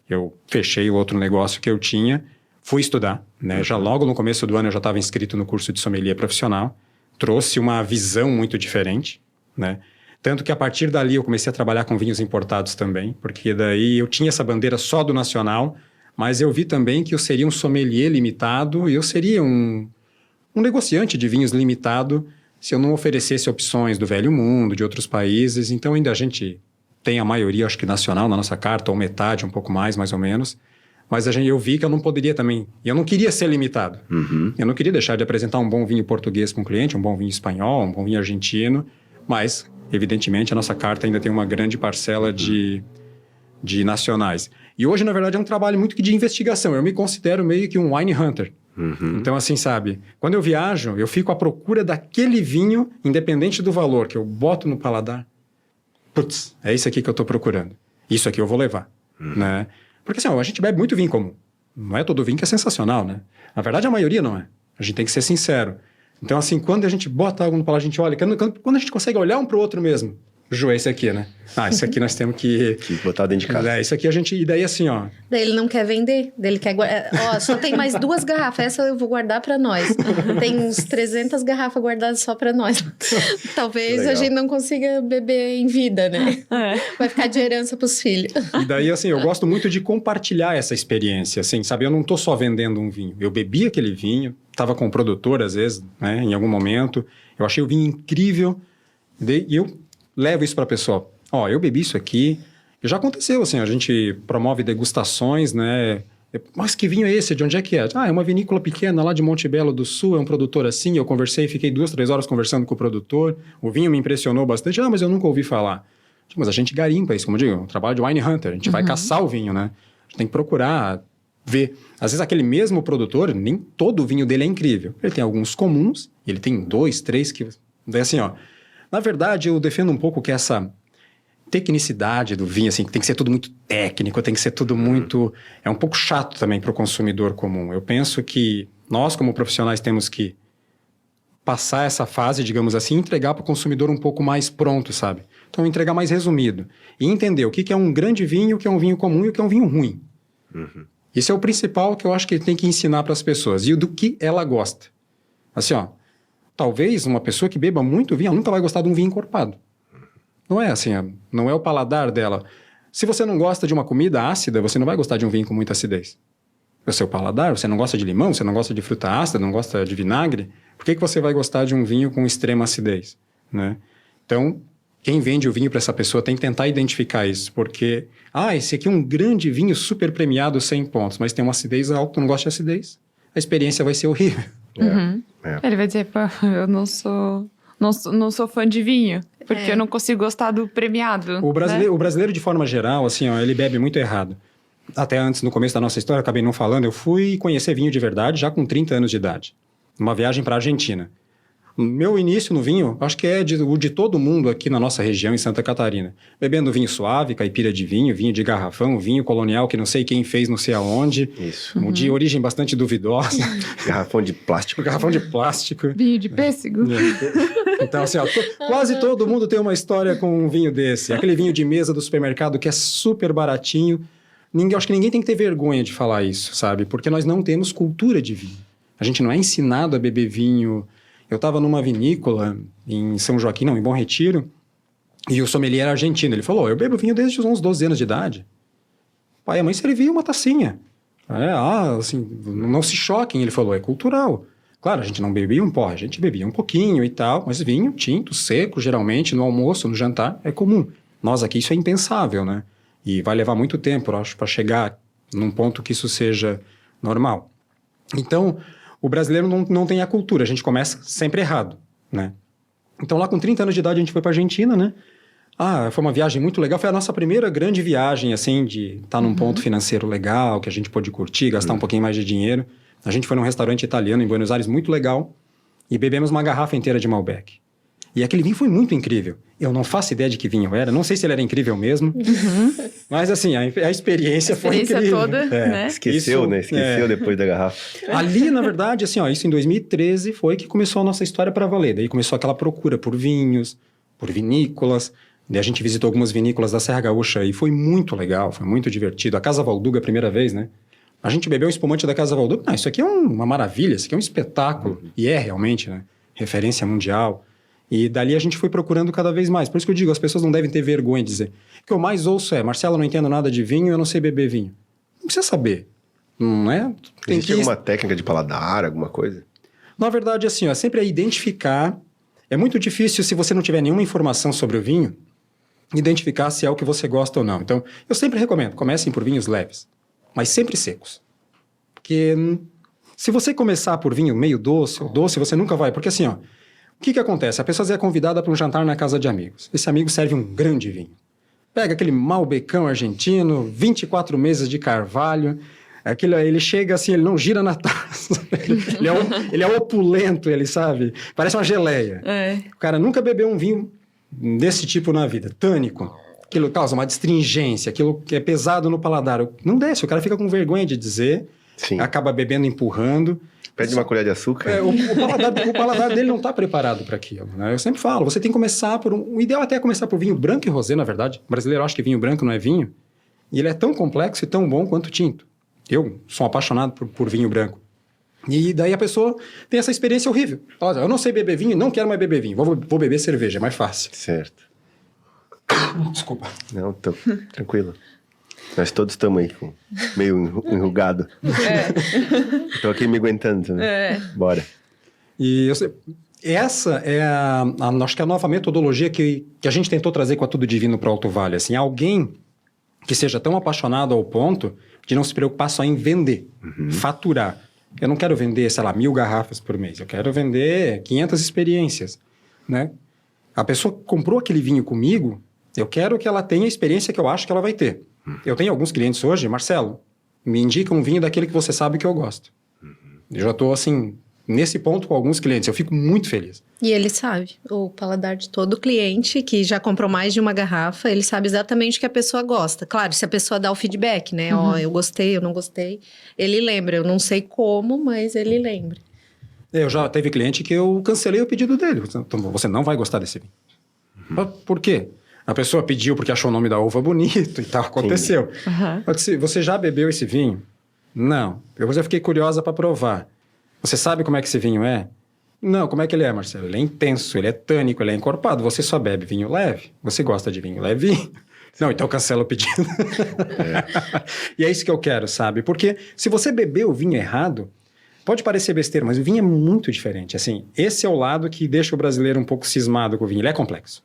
eu fechei o outro negócio que eu tinha, fui estudar, né? Já logo no começo do ano eu já estava inscrito no curso de sommelier profissional, trouxe uma visão muito diferente, né? Tanto que a partir dali eu comecei a trabalhar com vinhos importados também, porque daí eu tinha essa bandeira só do nacional, mas eu vi também que eu seria um sommelier limitado e eu seria um negociante de vinhos limitado se eu não oferecesse opções do velho mundo, de outros países. Então ainda a gente tem a maioria, acho que nacional, na nossa carta, ou metade, um pouco mais ou menos. Mas eu vi que eu não poderia também, e eu não queria ser limitado. Eu não queria deixar de apresentar um bom vinho português para um cliente, um bom vinho espanhol, um bom vinho argentino, mas, evidentemente, a nossa carta ainda tem uma grande parcela de nacionais. E hoje, na verdade, é um trabalho muito de investigação. Eu me considero meio que um wine hunter. Então, assim, sabe, quando eu viajo, eu fico à procura daquele vinho, independente do valor, que eu boto no paladar. Putz, é isso aqui que eu estou procurando. Isso aqui eu vou levar, né? Porque assim, a gente bebe muito vinho comum. Não é todo vinho que é sensacional, né? Na verdade, a maioria não é. A gente tem que ser sincero. Então, assim, quando a gente bota algo no paladar, a gente olha... Quando a gente consegue olhar um para o outro mesmo, Ju, esse aqui, né? Ah, isso aqui nós temos que... Que botar dentro de casa. Isso aqui a gente... E daí assim, ó... Daí ele não quer vender, daí ele quer guardar. Ó, só tem mais 2 garrafas, essa eu vou guardar pra nós. Tem uns 300 garrafas guardadas só pra nós. Talvez Legal. a gente não consiga beber em vida, né? É. Vai ficar de herança pros filhos. E daí, assim, eu gosto muito de compartilhar essa experiência, assim, sabe? Eu não tô só vendendo um vinho. Eu bebi aquele vinho, tava com o produtor, às vezes, né? Em algum momento. Eu achei o vinho incrível. E eu levo isso pra pessoa. Ó, eu bebi isso aqui. Já aconteceu, assim, a gente promove degustações, né? Mas que vinho é esse? De onde é que é? Ah, é uma vinícola pequena lá de Monte Belo do Sul, é um produtor assim. Eu conversei, fiquei 2, 3 horas conversando com o produtor. O vinho me impressionou bastante. Ah, mas eu nunca ouvi falar. Mas a gente garimpa isso, como eu digo, é um trabalho de wine hunter. A gente vai caçar o vinho, né? A gente tem que procurar ver. Às vezes aquele mesmo produtor, nem todo o vinho dele é incrível. Ele tem alguns comuns, ele tem 2, 3 que... Daí assim, ó... Na verdade, eu defendo um pouco que essa tecnicidade do vinho, assim, que tem que ser tudo muito técnico, tem que ser tudo muito... É um pouco chato também para o consumidor comum. Eu penso que nós, como profissionais, temos que passar essa fase, digamos assim, e entregar para o consumidor um pouco mais pronto, sabe? Então, entregar mais resumido. E entender o que é um grande vinho, o que é um vinho comum e o que é um vinho ruim. Isso é o principal que eu acho que ele tem que ensinar para as pessoas. E do que ela gosta. Assim, ó, talvez uma pessoa que beba muito vinho, ela nunca vai gostar de um vinho encorpado. Não é assim, não é o paladar dela. Se você não gosta de uma comida ácida, você não vai gostar de um vinho com muita acidez. É o seu paladar, você não gosta de limão, você não gosta de fruta ácida, não gosta de vinagre, por que você vai gostar de um vinho com extrema acidez, né? Então, quem vende o vinho para essa pessoa tem que tentar identificar isso, porque, esse aqui é um grande vinho super premiado, 100 pontos, mas tem uma acidez alta, tu não gosta de acidez, a experiência vai ser horrível. Ele vai dizer, pô, eu não sou fã de vinho, porque eu não consigo gostar do premiado. O brasileiro, de forma geral, assim, ó, ele bebe muito errado. Até antes, no começo da nossa história, eu acabei não falando, eu fui conhecer vinho de verdade já com 30 anos de idade, numa viagem para a Argentina. Meu início no vinho, acho que é o de todo mundo aqui na nossa região, em Santa Catarina. Bebendo vinho suave, caipira de vinho, vinho de garrafão, vinho colonial que não sei quem fez, não sei aonde. Isso. De origem bastante duvidosa. Garrafão de plástico. Garrafão de plástico. Vinho de pêssego. Então, assim, ó, quase todo mundo tem uma história com um vinho desse. Aquele vinho de mesa do supermercado que é super baratinho. Acho que ninguém tem que ter vergonha de falar isso, sabe? Porque nós não temos cultura de vinho. A gente não é ensinado a beber vinho. Eu estava numa vinícola em São Joaquim, em Bom Retiro, e o sommelier era argentino. Ele falou, eu bebo vinho desde os uns 12 anos de idade. O pai e a mãe serviam uma tacinha. Assim, não se choquem, ele falou, é cultural. Claro, a gente não bebia um porre, a gente bebia um pouquinho e tal, mas vinho tinto, seco, geralmente, no almoço, no jantar, é comum. Nós aqui isso é impensável, né? E vai levar muito tempo, eu acho, para chegar num ponto que isso seja normal. Então, o brasileiro não tem a cultura, a gente começa sempre errado, né? Então, lá com 30 anos de idade, a gente foi para a Argentina, né? Foi uma viagem muito legal, foi a nossa primeira grande viagem, assim, de estar num ponto financeiro legal, que a gente pôde curtir, gastar um pouquinho mais de dinheiro. A gente foi num restaurante italiano em Buenos Aires, muito legal, e bebemos uma garrafa inteira de Malbec. E aquele vinho foi muito incrível. Eu não faço ideia de que vinho era, não sei se ele era incrível mesmo, mas assim, a experiência foi incrível. Toda, né? Esqueceu, né? Esqueceu depois da garrafa. Ali, na verdade, assim, ó, isso em 2013 foi que começou a nossa história para valer. Daí começou aquela procura por vinhos, por vinícolas. Daí a gente visitou algumas vinícolas da Serra Gaúcha e foi muito legal, foi muito divertido. A Casa Valduga, a primeira vez, né? A gente bebeu um espumante da Casa Valduga. Isso aqui é uma maravilha, isso aqui é um espetáculo. E é realmente, né? Referência mundial. E dali a gente foi procurando cada vez mais. Por isso que eu digo, as pessoas não devem ter vergonha de dizer. O que eu mais ouço é, Marcelo, eu não entendo nada de vinho, eu não sei beber vinho. Não precisa saber, não é? Existe alguma técnica de paladar, alguma coisa? Na verdade, assim, ó, sempre é identificar. É muito difícil, se você não tiver nenhuma informação sobre o vinho, identificar se é o que você gosta ou não. Então, eu sempre recomendo, comecem por vinhos leves, mas sempre secos. Porque se você começar por vinho meio doce ou doce, você nunca vai. Porque assim, ó, o que acontece? A pessoa é convidada para um jantar na casa de amigos. Esse amigo serve um grande vinho. Pega aquele Malbecão argentino, 24 mesas de carvalho. Ele chega assim, ele não gira na taça. Ele é opulento, ele sabe? Parece uma geleia. O cara nunca bebeu um vinho desse tipo na vida. Tânico. Aquilo causa uma astringência, aquilo que é pesado no paladar. Não desce, o cara fica com vergonha de dizer. Sim. Acaba bebendo, empurrando. Pede uma colher de açúcar. O paladar dele não está preparado para aquilo, né? Eu sempre falo, você tem que começar por o ideal até é começar por vinho branco e rosé, na verdade. O brasileiro acha que vinho branco não é vinho. E ele é tão complexo e tão bom quanto tinto. Eu sou apaixonado por vinho branco. E daí a pessoa tem essa experiência horrível. Olha, eu não sei beber vinho, não quero mais beber vinho. Vou beber cerveja, é mais fácil. Certo. Desculpa. Não, tranquilo. Nós todos estamos aí, meio enrugado. Estou aqui me aguentando. Né? Bora. E essa é acho que a nova metodologia que a gente tentou trazer com a Tudo Divino para o Alto Vale. Assim, alguém que seja tão apaixonado ao ponto de não se preocupar só em vender, faturar. Eu não quero vender, sei lá, 1.000 garrafas por mês. Eu quero vender 500 experiências, né? A pessoa que comprou aquele vinho comigo, eu quero que ela tenha a experiência que eu acho que ela vai ter. Eu tenho alguns clientes hoje, Marcelo, me indica um vinho daquele que você sabe que eu gosto. Eu já estou, assim, nesse ponto com alguns clientes. Eu fico muito feliz. E ele sabe, o paladar de todo cliente que já comprou mais de uma garrafa, ele sabe exatamente o que a pessoa gosta. Claro, se a pessoa dá o feedback, né? Ó, eu gostei, eu não gostei. Ele lembra, eu não sei como, mas ele lembra. Eu já teve cliente que eu cancelei o pedido dele. Então, você não vai gostar desse vinho. Por quê? A pessoa pediu porque achou o nome da uva bonito e tal, aconteceu. Eu disse, você já bebeu esse vinho? Não. Depois eu fiquei curiosa para provar. Você sabe como é que esse vinho é? Não, como é que ele é, Marcelo? Ele é intenso, ele é tânico, ele é encorpado. Você só bebe vinho leve? Você gosta de vinho leve? Não, então cancela o pedido. E é isso que eu quero, sabe? Porque se você beber o vinho errado, pode parecer besteira, mas o vinho é muito diferente. Assim, esse é o lado que deixa o brasileiro um pouco cismado com o vinho. Ele é complexo.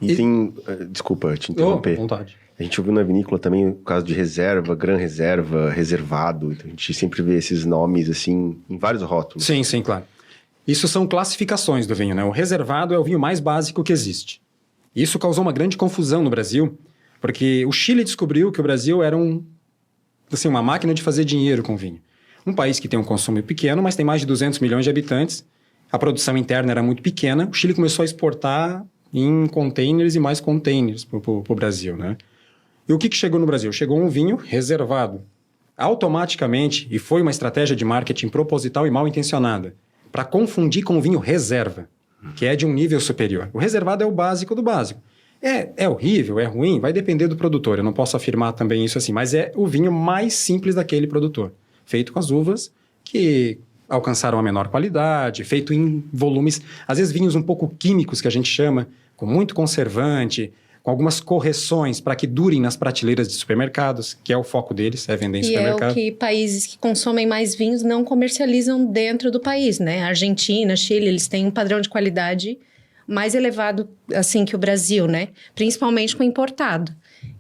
E tem... Desculpa te interromper. Vontade. A gente ouviu na vinícola também o caso de reserva, gran reserva, reservado. Então a gente sempre vê esses nomes assim em vários rótulos. Sim, sim, claro. Isso são classificações do vinho, né? O reservado é o vinho mais básico que existe. Isso causou uma grande confusão no Brasil, porque o Chile descobriu que o Brasil era uma máquina de fazer dinheiro com vinho. Um país que tem um consumo pequeno, mas tem mais de 200 milhões de habitantes. A produção interna era muito pequena. O Chile começou a exportar em containers e mais containers para o Brasil, né? E o que chegou no Brasil? Chegou um vinho reservado. Automaticamente, e foi uma estratégia de marketing proposital e mal intencionada, para confundir com o vinho reserva, que é de um nível superior. O reservado é o básico do básico. É horrível, é ruim, vai depender do produtor. Eu não posso afirmar também isso assim, mas é o vinho mais simples daquele produtor. Feito com as uvas que alcançaram a menor qualidade, feito em volumes, às vezes vinhos um pouco químicos, que a gente chama, com muito conservante, com algumas correções para que durem nas prateleiras de supermercados, que é o foco deles, é vender em supermercado. E é o que países que consomem mais vinhos não comercializam dentro do país, né? Argentina, Chile, eles têm um padrão de qualidade mais elevado, assim, que o Brasil, né? Principalmente com importado.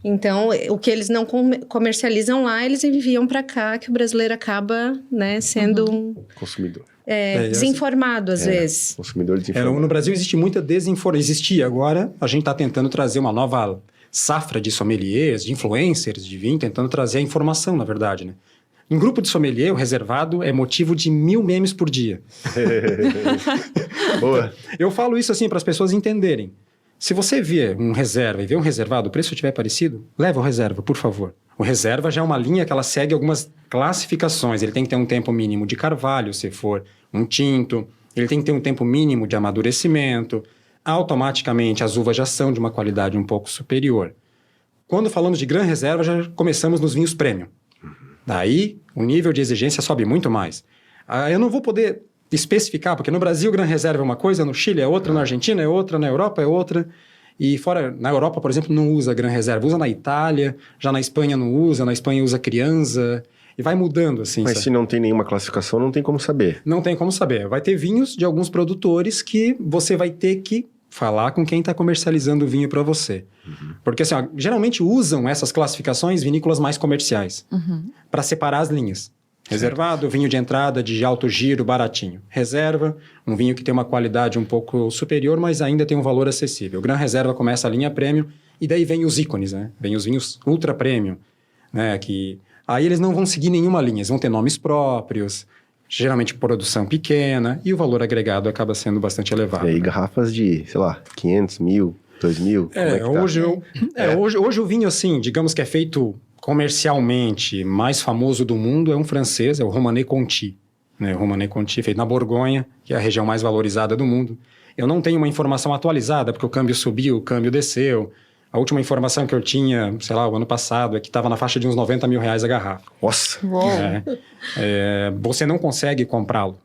Então, o que eles não comercializam lá, eles enviam para cá, que o brasileiro acaba, né, sendo um consumidor. Desinformado, às vezes. Consumidor desinformado. No Brasil existe muita desinformação. Existia, agora a gente está tentando trazer uma nova safra de sommeliers, de influencers de vinho, tentando trazer a informação, na verdade, né? Em grupo de sommelier, o reservado é motivo de 1000 memes por dia. Boa. Eu falo isso assim para as pessoas entenderem. Se você vê um reserva e vê um reservado, o preço estiver parecido, leva o reserva, por favor. O reserva já é uma linha que ela segue algumas classificações. Ele tem que ter um tempo mínimo de carvalho, se for um tinto. Ele tem que ter um tempo mínimo de amadurecimento. Automaticamente, as uvas já são de uma qualidade um pouco superior. Quando falamos de gran reserva, já começamos nos vinhos premium. Daí, o nível de exigência sobe muito mais. Eu não vou poder especificar, porque no Brasil, gran reserva é uma coisa, no Chile é outra, na Argentina é outra, na Europa é outra. E fora, na Europa, por exemplo, não usa gran reserva. Usa na Itália, já na Espanha não usa, na Espanha usa criança. E vai mudando, assim. Mas sabe? se não tem nenhuma classificação, não tem como saber. Não tem como saber. Vai ter vinhos de alguns produtores que você vai ter que falar com quem está comercializando o vinho para você. Porque, assim, geralmente usam essas classificações vinícolas mais comerciais para separar as linhas. Reservado, vinho de entrada de alto giro, baratinho. Reserva, um vinho que tem uma qualidade um pouco superior, mas ainda tem um valor acessível. Gran reserva começa a linha premium e daí vem os ícones, né? Vem os vinhos ultra premium, né? Que aí eles não vão seguir nenhuma linha, eles vão ter nomes próprios, geralmente produção pequena, e o valor agregado acaba sendo bastante elevado. E aí garrafas de, sei lá, 500, 1000, 2000, como é que tá? Hoje o vinho, assim, digamos que é feito comercialmente mais famoso do mundo é um francês, é o Romanée Conti. né? O Romanée Conti, feito na Borgonha, que é a região mais valorizada do mundo. Eu não tenho uma informação atualizada, porque o câmbio subiu, o câmbio desceu. A última informação que eu tinha, sei lá, o ano passado, é que estava na faixa de uns 90 mil reais a garrafa. Nossa! Você não consegue comprá-lo.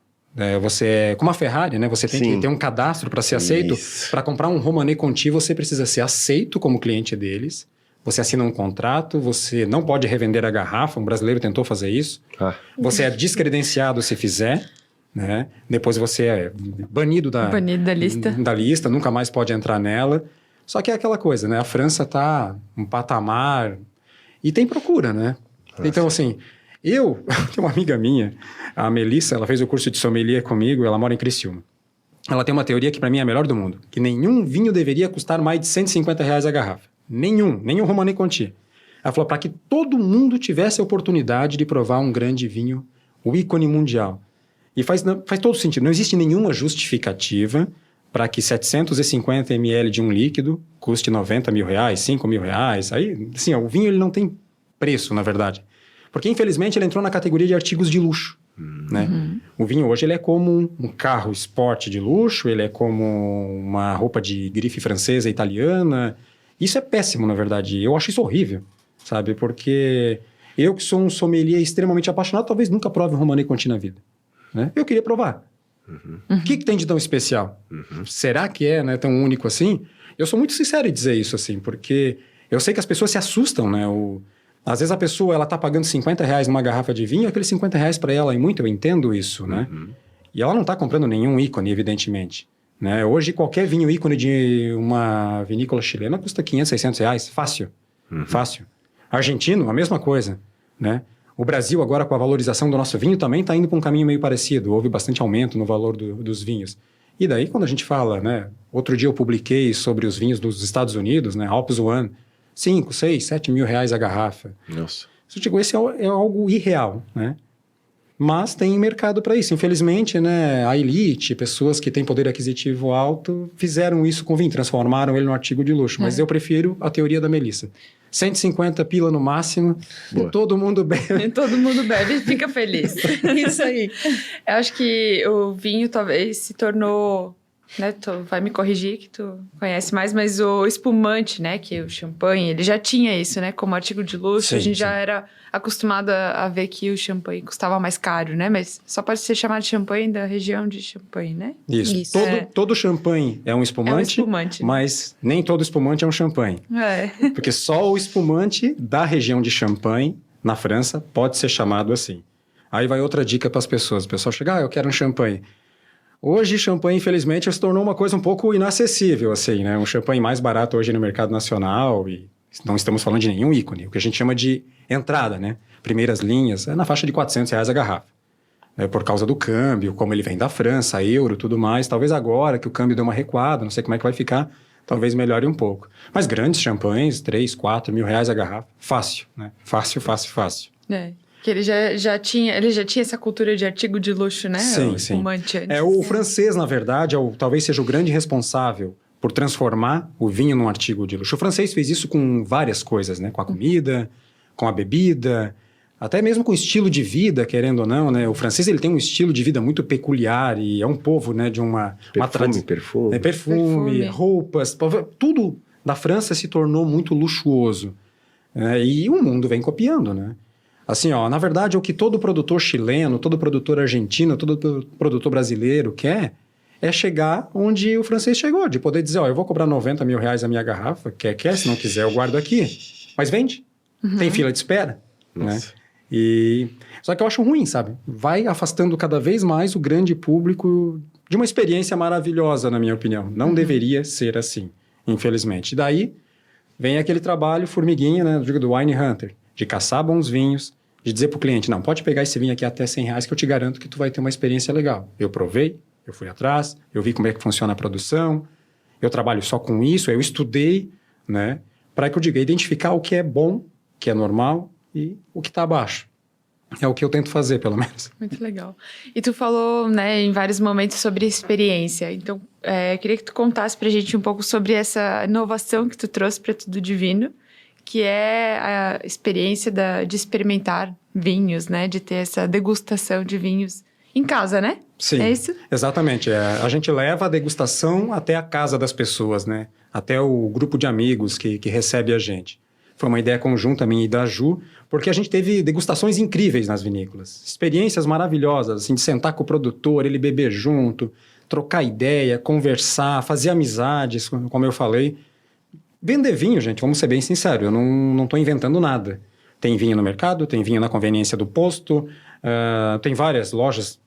Você, como a Ferrari, né? Você tem que ter um cadastro para ser aceito. Para comprar um Romanée Conti, você precisa ser aceito como cliente deles. Você assina um contrato, você não pode revender a garrafa. Um brasileiro tentou fazer isso. Você é descredenciado se fizer. Né? Depois você é banido da lista, nunca mais pode entrar nela. Só que é aquela coisa, né? A França está um patamar e tem procura, né? Então, assim, eu tenho uma amiga minha, a Melissa, ela fez o curso de sommelier comigo, ela mora em Criciúma. Ela tem uma teoria que para mim é a melhor do mundo, que nenhum vinho deveria custar mais de 150 reais a garrafa. Nenhum Romanée Conti. Ela falou para que todo mundo tivesse a oportunidade de provar um grande vinho, o ícone mundial. E faz todo sentido. Não existe nenhuma justificativa para que 750 ml de um líquido custe 90 mil reais, 5 mil reais. Aí, assim, o vinho ele não tem preço, na verdade. Porque, infelizmente, ele entrou na categoria de artigos de luxo. Né? O vinho hoje ele é como um carro esporte de luxo, ele é como uma roupa de grife francesa, italiana. Isso é péssimo, na verdade. Eu acho isso horrível, sabe? Porque eu que sou um sommelier extremamente apaixonado, talvez nunca prove um Romanée Conti na vida. Né? Eu queria provar. O que tem de tão especial? Será que é, né, tão único assim? Eu sou muito sincero em dizer isso, assim, porque eu sei que as pessoas se assustam, né? Às vezes a pessoa, ela tá pagando 50 reais numa garrafa de vinho, aqueles 50 reais para ela é muito, eu entendo isso, né? E ela não tá comprando nenhum ícone, evidentemente. Né? Hoje, qualquer vinho ícone de uma vinícola chilena custa 500, 600 reais, fácil. Fácil. Argentino, a mesma coisa, né? O Brasil, agora, com a valorização do nosso vinho, também está indo para um caminho meio parecido. Houve bastante aumento no valor dos vinhos. E daí, quando a gente fala, né? Outro dia eu publiquei sobre os vinhos dos Estados Unidos, né? Alps One, 5, 6, 7 mil reais a garrafa. Nossa. Eu digo, esse é algo irreal, né? Mas tem mercado para isso. Infelizmente, né? A elite, pessoas que têm poder aquisitivo alto, fizeram isso com vinho, transformaram ele num artigo de luxo. Mas eu prefiro a teoria da Melissa. 150 pila no máximo, e todo mundo bebe. E todo mundo bebe e fica feliz. Isso aí. Eu acho que o vinho talvez se tornou, né, tu vai me corrigir que tu conhece mais, mas o espumante, né, que o champanhe, ele já tinha isso, né, como artigo de luxo. A gente já era acostumado a ver que o champanhe custava mais caro, né, mas só pode ser chamado de champanhe da região de Champagne, né? Isso. Todo champanhe é um espumante, mas nem todo espumante é um champanhe. Porque só o espumante da região de Champagne, na França, pode ser chamado assim. Aí vai outra dica para as pessoas. O pessoal chega, eu quero um champanhe. Hoje, champanhe, infelizmente, se tornou uma coisa um pouco inacessível, assim, né? Um champanhe mais barato hoje no mercado nacional e não estamos falando de nenhum ícone. O que a gente chama de entrada, né? Primeiras linhas, é na faixa de 400 reais a garrafa. Por causa do câmbio, como ele vem da França, euro, tudo mais. Talvez agora que o câmbio deu uma recuada, não sei como é que vai ficar, talvez melhore um pouco. Mas grandes champanhes, 3, 4 mil reais a garrafa, fácil, né? Fácil. Que ele já tinha essa cultura de artigo de luxo, né? Sim. Espumante antes. O francês, na verdade, talvez seja o grande responsável por transformar o vinho num artigo de luxo. O francês fez isso com várias coisas, né? Com a comida, com a bebida, até mesmo com o estilo de vida, querendo ou não, né? O francês, ele tem um estilo de vida muito peculiar e é um povo, né? De uma tradição. Perfume, roupas, tudo da França se tornou muito luxuoso. E o mundo vem copiando, né? Assim, na verdade, o que todo produtor chileno, todo produtor argentino, todo produtor brasileiro quer é chegar onde o francês chegou, de poder dizer, eu vou cobrar 90 mil reais a minha garrafa, quer, se não quiser eu guardo aqui, mas vende, tem fila de espera, né? Só que eu acho ruim, sabe? Vai afastando cada vez mais o grande público de uma experiência maravilhosa, na minha opinião. Não deveria ser assim, infelizmente. E daí vem aquele trabalho formiguinha, né, do Wine Hunter, de caçar bons vinhos, de dizer para o cliente, não, pode pegar esse vinho aqui até 100 reais que eu te garanto que tu vai ter uma experiência legal. Eu provei, eu fui atrás, eu vi como é que funciona a produção, eu trabalho só com isso, eu estudei, né, para que eu diga, identificar o que é bom, o que é normal e o que está abaixo. É o que eu tento fazer, pelo menos. Muito legal. E tu falou, né, em vários momentos sobre experiência. Então, eu queria que tu contasse pra gente um pouco sobre essa inovação que tu trouxe para Tudo Divino, que é a experiência de experimentar vinhos, né? De ter essa degustação de vinhos em casa, né? Sim, É isso? exatamente. A gente leva a degustação até a casa das pessoas, né? Até o grupo de amigos que recebe a gente. Foi uma ideia conjunta minha e da Ju, porque a gente teve degustações incríveis nas vinícolas. Experiências maravilhosas, assim, de sentar com o produtor, ele beber junto, trocar ideia, conversar, fazer amizades, como eu falei. Vender vinho, gente, vamos ser bem sinceros, eu não estou inventando nada. Tem vinho no mercado, tem vinho na conveniência do posto, tem várias lojas,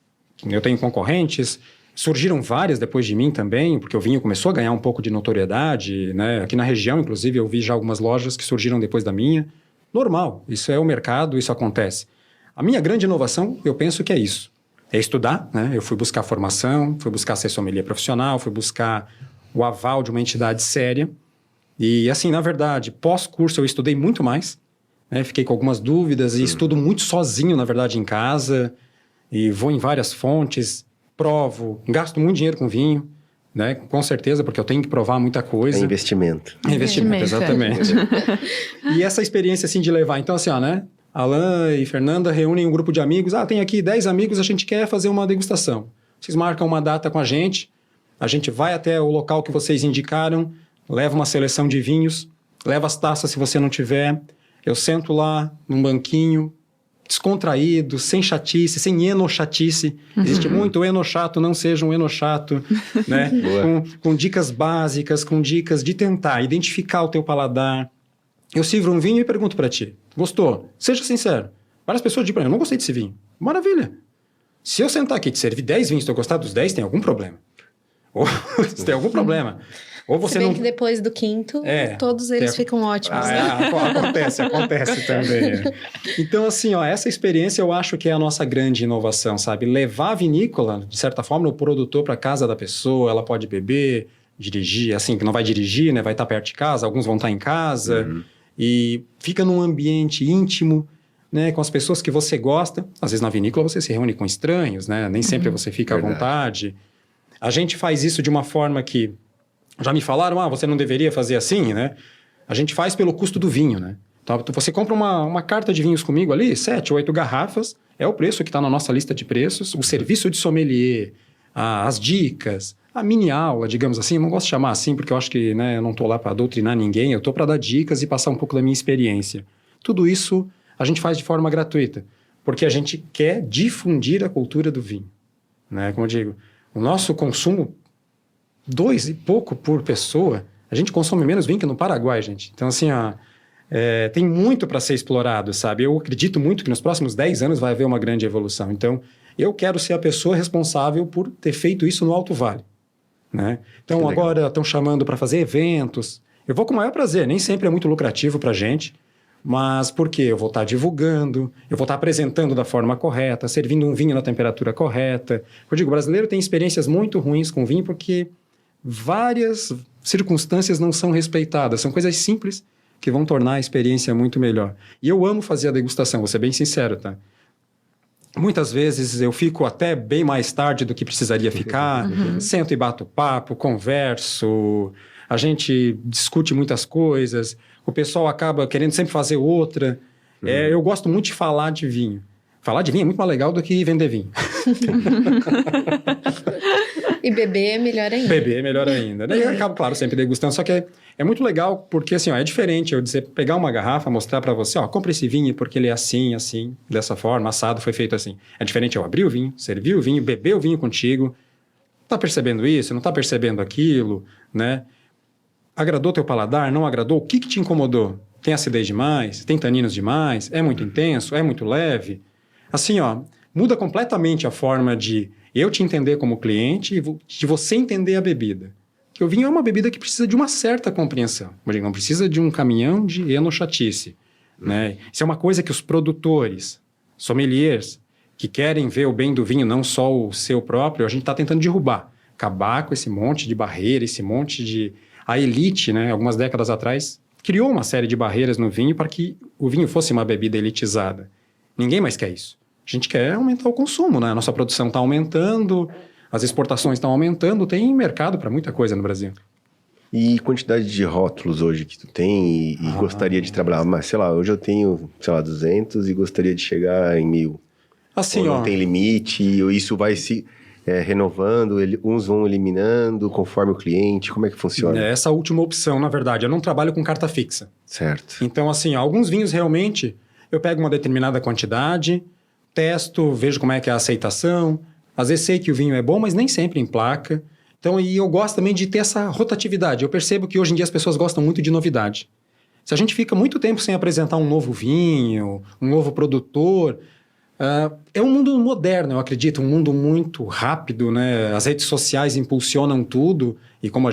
eu tenho concorrentes, surgiram várias depois de mim também, porque o vinho começou a ganhar um pouco de notoriedade, né? Aqui na região, inclusive, eu vi já algumas lojas que surgiram depois da minha. Normal, isso é o mercado, isso acontece. A minha grande inovação, eu penso que é isso. É estudar, né? Eu fui buscar formação, fui buscar ser sommelier profissional, fui buscar o aval de uma entidade séria. E, assim, na verdade, pós-curso eu estudei muito mais, né? Fiquei com algumas dúvidas e estudo muito sozinho, na verdade, em casa. E vou em várias fontes, provo, gasto muito dinheiro com vinho, né? Com certeza, porque eu tenho que provar muita coisa. É investimento. É investimento, exatamente. E essa experiência, assim, de levar... Então, assim, ó, né? Alan e Fernanda reúnem um grupo de amigos. Tem aqui 10 amigos, a gente quer fazer uma degustação. Vocês marcam uma data com a gente vai até o local que vocês indicaram, leva uma seleção de vinhos, leva as taças se você não tiver. Eu sento lá num banquinho, descontraído, sem chatice, sem enochatice. Existe muito enochato, não seja um enochato, né? com dicas básicas, com dicas de tentar identificar o teu paladar. Eu sirvo um vinho e pergunto para ti, gostou? Seja sincero. Várias pessoas dizem para mim, eu não gostei desse vinho. Maravilha. Se eu sentar aqui e te servir 10 vinhos e tu gostar dos 10, tem algum problema. Ou tem algum problema. Ou você que depois do quinto, todos eles ficam ótimos. Acontece também. Então, assim, essa experiência eu acho que é a nossa grande inovação, sabe? Levar a vinícola, de certa forma, o produtor para casa da pessoa, ela pode beber, dirigir, assim, que não vai dirigir, né? Vai estar perto de casa, alguns vão estar em casa. E fica num ambiente íntimo, né? Com as pessoas que você gosta. Às vezes na vinícola você se reúne com estranhos, né? Nem sempre você fica à vontade. A gente faz isso de uma forma que... Já me falaram, você não deveria fazer assim, né? A gente faz pelo custo do vinho, né? Então, você compra uma carta de vinhos comigo ali, 7, 8 garrafas, é o preço que está na nossa lista de preços, o serviço de sommelier, as dicas, a mini aula, digamos assim, eu não gosto de chamar assim, porque eu acho que, né, eu não estou lá para doutrinar ninguém, eu estou para dar dicas e passar um pouco da minha experiência. Tudo isso a gente faz de forma gratuita, porque a gente quer difundir a cultura do vinho, né? Como eu digo, o nosso consumo 2 e pouco por pessoa, a gente consome menos vinho que no Paraguai, gente. Então, assim, tem muito para ser explorado, sabe? Eu acredito muito que nos próximos 10 anos vai haver uma grande evolução. Então, eu quero ser a pessoa responsável por ter feito isso no Alto Vale, né? Então, agora estão chamando para fazer eventos. Eu vou com o maior prazer. Nem sempre é muito lucrativo para a gente, mas por quê? Eu vou estar divulgando, eu vou estar apresentando da forma correta, servindo um vinho na temperatura correta. Eu digo, o brasileiro tem experiências muito ruins com vinho porque... várias circunstâncias não são respeitadas. São coisas simples que vão tornar a experiência muito melhor. E eu amo fazer a degustação, vou ser bem sincero, tá? Muitas vezes eu fico até bem mais tarde do que precisaria ficar, sento e bato papo, converso, a gente discute muitas coisas, o pessoal acaba querendo sempre fazer outra. Eu gosto muito de falar de vinho. Falar de vinho é muito mais legal do que vender vinho. E beber é melhor ainda. Beber é melhor ainda. Daí eu acabo, claro, sempre degustando. Só que é muito legal porque, assim, é diferente eu pegar uma garrafa, mostrar para você, compra esse vinho porque ele é assim, assim, dessa forma, assado, foi feito assim. É diferente eu abrir o vinho, servir o vinho, beber o vinho contigo. Tá percebendo isso? Não tá percebendo aquilo, né? Agradou teu paladar? Não agradou? O que te incomodou? Tem acidez demais? Tem taninos demais? É muito intenso? É muito leve? Assim, muda completamente a forma de eu te entender como cliente e de você entender a bebida. Porque o vinho é uma bebida que precisa de uma certa compreensão. Não precisa de um caminhão de enochatice, né? Isso é uma coisa que os produtores, sommeliers, que querem ver o bem do vinho, não só o seu próprio, a gente está tentando derrubar. Acabar com esse monte de barreira, esse monte de... A elite, né, algumas décadas atrás, criou uma série de barreiras no vinho para que o vinho fosse uma bebida elitizada. Ninguém mais quer isso. A gente quer aumentar o consumo, né? A nossa produção está aumentando, as exportações estão aumentando, tem mercado para muita coisa no Brasil. E quantidade de rótulos hoje que tu tem e gostaria de trabalhar? Mas, sei lá, hoje eu tenho, 200 e gostaria de chegar em 1000. Assim, ou não tem limite, ou isso vai se renovando, uns vão eliminando conforme o cliente, como é que funciona? Essa última opção, na verdade, eu não trabalho com carta fixa. Certo. Então, assim, alguns vinhos realmente, eu pego uma determinada quantidade, testo, vejo como é que é a aceitação, às vezes sei que o vinho é bom, mas nem sempre emplaca. Então, e eu gosto também de ter essa rotatividade. Eu percebo que hoje em dia as pessoas gostam muito de novidade. Se a gente fica muito tempo sem apresentar um novo vinho, um novo produtor, é um mundo moderno, eu acredito, um mundo muito rápido, né? As redes sociais impulsionam tudo e como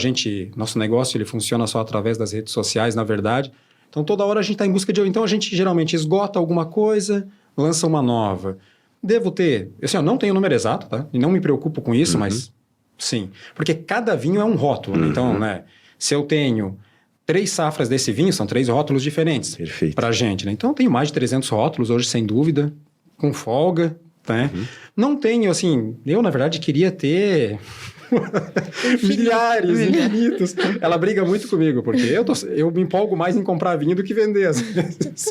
nosso negócio ele funciona só através das redes sociais, na verdade. Então, toda hora a gente está em busca de... Então, a gente geralmente esgota alguma coisa, lança uma nova. Devo ter... Assim, eu não tenho o número exato, tá? E não me preocupo com isso, mas sim. Porque cada vinho é um rótulo, né? Então, né? Se eu tenho 3 safras desse vinho, são 3 rótulos diferentes. Perfeito. Pra gente, né? Então, eu tenho mais de 300 rótulos hoje, sem dúvida, com folga, né? Não tenho, assim... Eu, na verdade, queria ter... milhares, infinitos. Ela briga muito comigo, porque eu me empolgo mais em comprar vinho do que vender. Assim.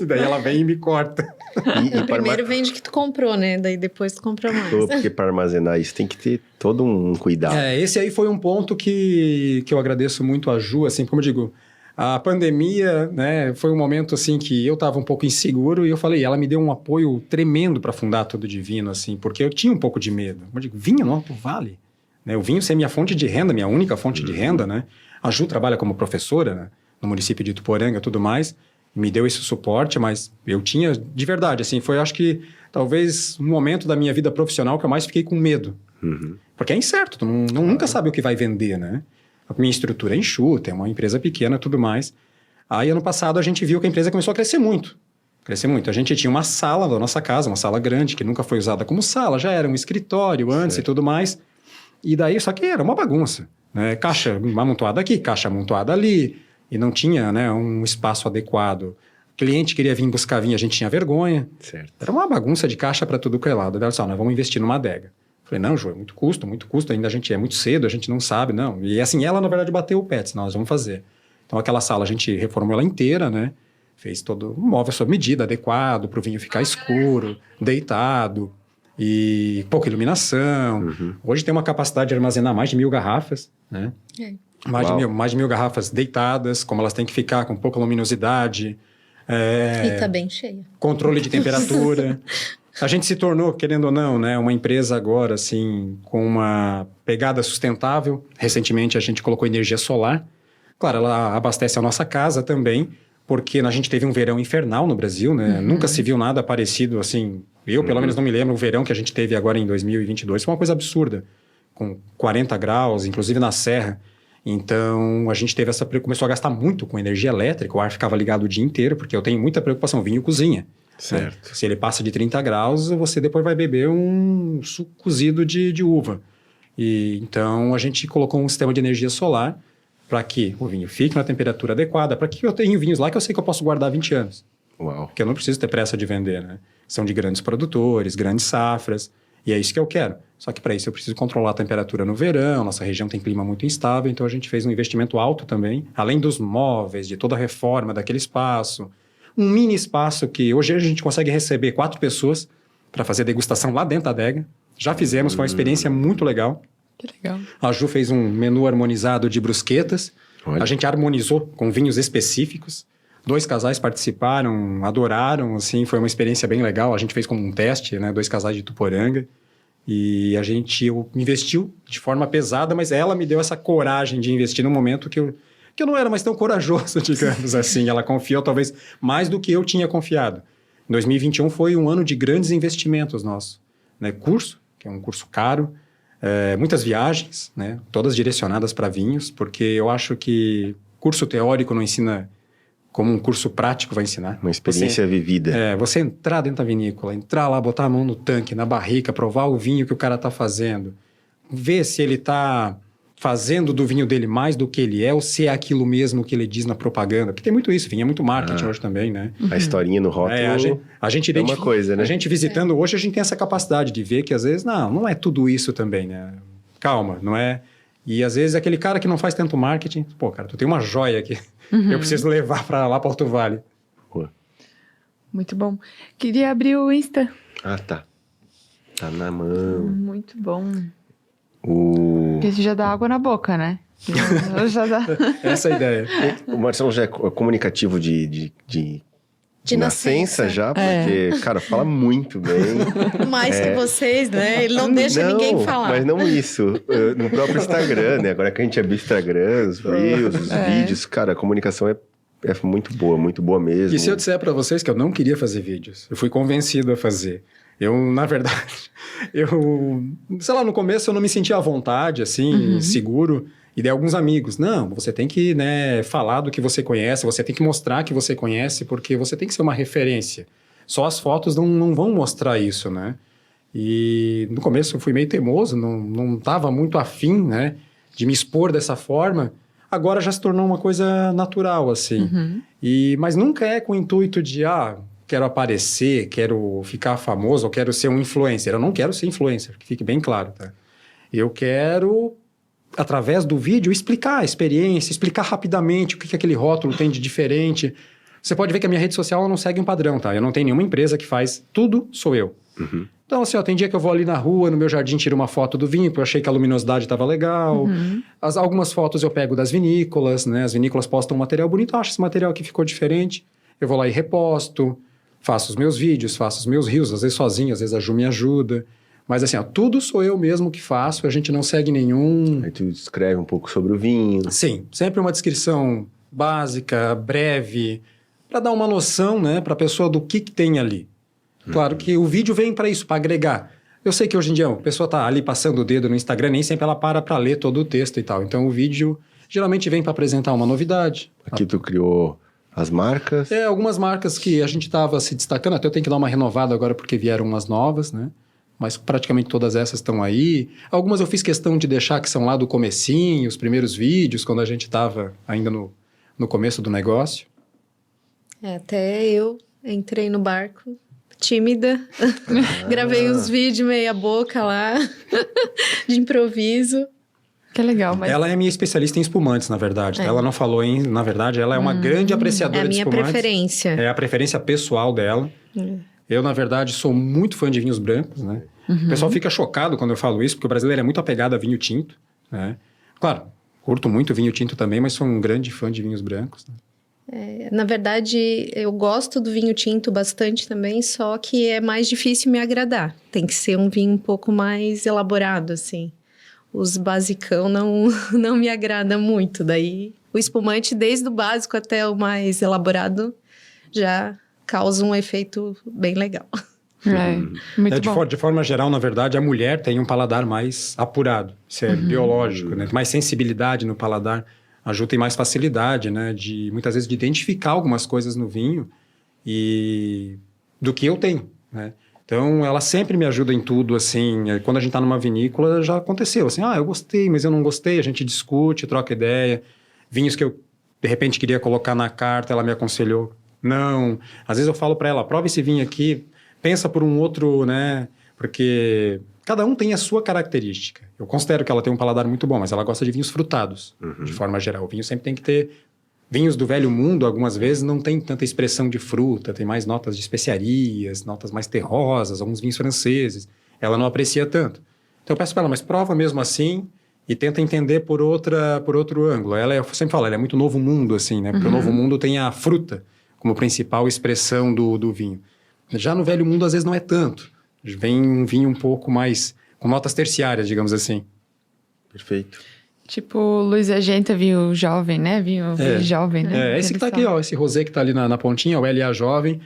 Daí ela vem e me corta. E Primeiro vende que tu comprou, né? Daí depois tu compra mais. Porque para armazenar isso tem que ter todo um cuidado. Esse aí foi um ponto que eu agradeço muito a Ju, assim, como eu digo, a pandemia, né, foi um momento, assim, que eu estava um pouco inseguro e eu falei, ela me deu um apoio tremendo para fundar Tudo Divino, assim, porque eu tinha um pouco de medo. Eu digo, vinho no Alto Vale? Né, o vinho ser minha fonte de renda, minha única fonte de renda, né? A Ju trabalha como professora, né, no município de Ituporanga e tudo mais, me deu esse suporte, mas eu tinha, de verdade, assim, foi, acho que, talvez, um momento da minha vida profissional que eu mais fiquei com medo. Porque é incerto, tu nunca sabe o que vai vender, né? A minha estrutura é enxuta, é uma empresa pequena e tudo mais. Aí, ano passado, a gente viu que a empresa começou a crescer muito. A gente tinha uma sala da nossa casa, uma sala grande, que nunca foi usada como sala, já era um escritório antes e tudo mais. E daí, só que era uma bagunça, né? Caixa amontoada aqui, caixa amontoada ali, e não tinha, né, um espaço adequado. O cliente queria vir buscar vinho, a gente tinha vergonha. Certo. Era uma bagunça de caixa para tudo que é lado. Daí, nós vamos investir numa adega. Falei, não, Ju, é muito custo, ainda a gente é muito cedo, a gente não sabe, não. E assim, ela, na verdade, bateu o pé, disse, nós vamos fazer. Então, aquela sala, a gente reformou ela inteira, né? Fez todo um móvel sob medida, adequado, para o vinho ficar escuro, deitado. E pouca iluminação. Hoje tem uma capacidade de armazenar mais de 1.000 garrafas, né? Mais de 1.000 garrafas deitadas, como elas têm que ficar, com pouca luminosidade. E tá bem cheia. Controle de temperatura. A gente se tornou, querendo ou não, né, uma empresa agora, assim, com uma pegada sustentável. Recentemente a gente colocou energia solar. Claro, ela abastece a nossa casa também, porque a gente teve um verão infernal no Brasil, né? Nunca se viu nada parecido, assim... Eu, pelo menos, não me lembro. O verão que a gente teve agora em 2022 foi uma coisa absurda. Com 40 graus, inclusive na serra. Então, a gente teve começou a gastar muito com energia elétrica. O ar ficava ligado o dia inteiro, porque eu tenho muita preocupação. Vinho cozinha. Certo. Né? Se ele passa de 30 graus, você depois vai beber um suco cozido de uva. Então, a gente colocou um sistema de energia solar para que o vinho fique na temperatura adequada. Para que eu tenha vinhos lá que eu sei que eu posso guardar 20 anos. Uau. Porque eu não preciso ter pressa de vender, né? São de grandes produtores, grandes safras, e é isso que eu quero. Só que para isso eu preciso controlar a temperatura no verão, nossa região tem clima muito instável, então a gente fez um investimento alto também, além dos móveis, de toda a reforma daquele espaço. Um mini espaço que hoje a gente consegue receber 4 pessoas para fazer degustação lá dentro da adega. Já fizemos, foi uma experiência muito legal. Que legal. A Ju fez um menu harmonizado de brusquetas. Olha. A gente harmonizou com vinhos específicos. 2 casais participaram, adoraram, assim, foi uma experiência bem legal. A gente fez como um teste, né? 2 casais de Ituporanga. E a gente investiu de forma pesada, mas ela me deu essa coragem de investir num momento que eu não era mais tão corajoso, digamos assim. Ela confiou talvez mais do que eu tinha confiado. 2021 foi um ano de grandes investimentos nossos. Né? Curso, que é um curso caro, muitas viagens, né? Todas direcionadas para vinhos, porque eu acho que curso teórico não ensina como um curso prático vai ensinar. Uma experiência vivida. Você entrar dentro da vinícola, entrar lá, botar a mão no tanque, na barrica, provar o vinho que o cara está fazendo, ver se ele está fazendo do vinho dele mais do que ele é ou se é aquilo mesmo que ele diz na propaganda. Porque tem muito isso, vinho é muito marketing hoje também, né? A historinha no rótulo a gente é uma coisa, né? A gente visitando hoje, a gente tem essa capacidade de ver que às vezes, não é tudo isso também, né? Calma, não é... E às vezes aquele cara que não faz tanto marketing, pô, cara, tu tem uma joia aqui. Eu preciso levar para lá para Alto Vale. Muito bom. Queria abrir o Insta. Ah, tá. Tá na mão. Muito bom. O... Porque já dá água na boca, né? Já dá... Essa é a ideia. o Marcelo já é comunicativo de nascença já, porque, cara, fala muito bem. Mais que vocês, né? Ele não deixa ninguém falar. Mas não isso. No próprio Instagram, né? Agora que a gente abre o Instagram, os reels, os vídeos, cara, a comunicação é muito boa mesmo. E se eu disser pra vocês que eu não queria fazer vídeos? Eu fui convencido a fazer. Eu, na verdade, sei lá, no começo eu não me sentia à vontade, assim, seguro. E daí alguns amigos, não, você tem que, né, falar do que você conhece, você tem que mostrar que você conhece, porque você tem que ser uma referência. Só as fotos não vão mostrar isso, né? E no começo eu fui meio teimoso, não estava muito afim, né, de me expor dessa forma. Agora já se tornou uma coisa natural, assim. Mas nunca é com o intuito de, quero aparecer, quero ficar famoso, ou quero ser um influencer. Eu não quero ser influencer, que fique bem claro, tá? Eu quero, através do vídeo, explicar a experiência, explicar rapidamente o que aquele rótulo tem de diferente. Você pode ver que a minha rede social não segue um padrão, tá? Eu não tenho nenhuma empresa que faz tudo, sou eu. Então, assim, tem dia que eu vou ali na rua, no meu jardim, tiro uma foto do vinho, porque eu achei que a luminosidade estava legal. Algumas fotos eu pego das vinícolas, né? As vinícolas postam um material bonito, eu acho esse material aqui ficou diferente. Eu vou lá e reposto, faço os meus vídeos, faço os meus reels, às vezes sozinho, às vezes a Ju me ajuda. Mas assim, tudo sou eu mesmo que faço, a gente não segue nenhum... Aí tu escreve um pouco sobre o vinho. Sim, sempre uma descrição básica, breve, para dar uma noção, né, para a pessoa do que tem ali. Claro que o vídeo vem para isso, para agregar. Eu sei que hoje em dia a pessoa tá ali passando o dedo no Instagram, nem sempre ela para ler todo o texto e tal. Então o vídeo geralmente vem para apresentar uma novidade. Aqui tu criou as marcas. Algumas marcas que a gente estava se destacando, até eu tenho que dar uma renovada agora porque vieram umas novas, né? Mas praticamente todas essas estão aí. Algumas eu fiz questão de deixar que são lá do comecinho, os primeiros vídeos, quando a gente estava ainda no começo do negócio. Até eu entrei no barco, tímida. Gravei uns vídeos meia boca lá, de improviso. Que legal, mas... Ela é minha especialista em espumantes, na verdade. Ela não falou na verdade, ela é uma grande apreciadora de espumantes. É a minha preferência. É a preferência pessoal dela. Eu, na verdade, sou muito fã de vinhos brancos, né? O pessoal fica chocado quando eu falo isso, porque o brasileiro é muito apegado a vinho tinto, né? Claro, curto muito vinho tinto também, mas sou um grande fã de vinhos brancos, né? Na verdade, eu gosto do vinho tinto bastante também, só que é mais difícil me agradar. Tem que ser um vinho um pouco mais elaborado, assim. Os basicão não me agrada muito. Daí, o espumante, desde o básico até o mais elaborado, já causa um efeito bem legal. Muito bom. De forma geral, na verdade, a mulher tem um paladar mais apurado. Isso é biológico, né? Mais sensibilidade no paladar. A Ju tem mais facilidade, né? Muitas vezes de identificar algumas coisas no vinho do que eu tenho, né? Então, ela sempre me ajuda em tudo, assim. Quando a gente tá numa vinícola, já aconteceu, assim, eu gostei, mas eu não gostei. A gente discute, troca ideia. Vinhos que eu, de repente, queria colocar na carta, ela me aconselhou. Não. Às vezes eu falo para ela, prova esse vinho aqui, pensa por um outro, né? Porque cada um tem a sua característica. Eu considero que ela tem um paladar muito bom, mas ela gosta de vinhos frutados, de forma geral. O vinho sempre tem que ter... Vinhos do velho mundo, algumas vezes, não tem tanta expressão de fruta, tem mais notas de especiarias, notas mais terrosas, alguns vinhos franceses. Ela não aprecia tanto. Então eu peço para ela, mas prova mesmo assim e tenta entender por outro ângulo. Eu sempre falo, ela é muito novo mundo, assim, né? Porque o novo mundo tem a fruta como principal expressão do vinho. Já no velho mundo, às vezes, não é tanto. Vem um vinho um pouco mais... com notas terciárias, digamos assim. Perfeito. Tipo, Luiz Agenta, vinho jovem, né? Vinho jovem, né? Esse que tá aqui, ó. Esse rosé que tá ali na pontinha, o LA Jovem.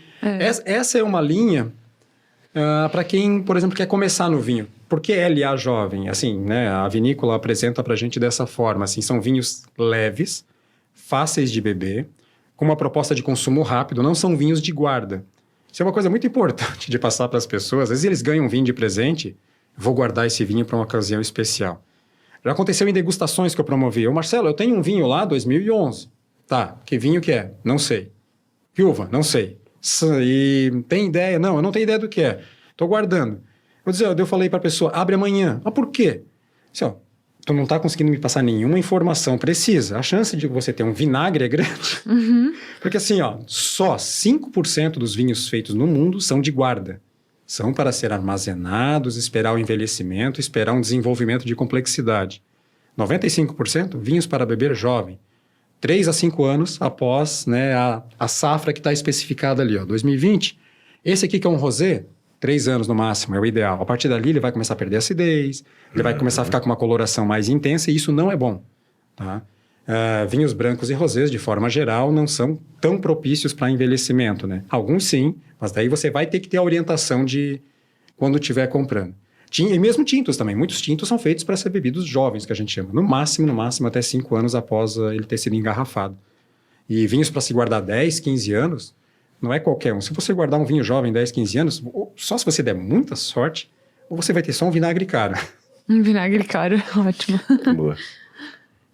Essa é uma linha para quem, por exemplo, quer começar no vinho. Por que LA Jovem? Assim, né? A vinícola apresenta pra gente dessa forma. Assim, são vinhos leves, fáceis de beber, com uma proposta de consumo rápido. Não são vinhos de guarda. Isso é uma coisa muito importante de passar para as pessoas. Às vezes eles ganham um vinho de presente. Vou guardar esse vinho para uma ocasião especial. Já aconteceu em degustações que eu promovi. Marcelo, eu tenho um vinho lá, 2011. Tá, que vinho que é? Não sei. Viúva? Não sei. E tem ideia? Não, eu não tenho ideia do que é. Tô guardando. Eu falei para a pessoa, abre amanhã. Mas por quê? Assim, tu não tá conseguindo me passar nenhuma informação precisa. A chance de você ter um vinagre é grande. Porque assim, só 5% dos vinhos feitos no mundo são de guarda. São para ser armazenados, esperar o envelhecimento, esperar um desenvolvimento de complexidade. 95% vinhos para beber jovem. 3 a 5 anos após, né, a safra que está especificada ali, ó, 2020. Esse aqui que é um rosé, 3 anos no máximo, é o ideal. A partir dali ele vai começar a perder acidez, ele vai começar a ficar com uma coloração mais intensa e isso não é bom. Tá? Vinhos brancos e rosés, de forma geral, não são tão propícios para envelhecimento, né? Alguns sim, mas daí você vai ter que ter a orientação de quando estiver comprando. E mesmo tintos também. Muitos tintos são feitos para ser bebidos jovens, que a gente chama. No máximo, até 5 anos após ele ter sido engarrafado. E vinhos para se guardar 10, 15 anos, não é qualquer um. Se você guardar um vinho jovem 10, 15 anos, só se você der muita sorte, ou você vai ter só um vinagre caro. Um vinagre caro, ótimo. Boa.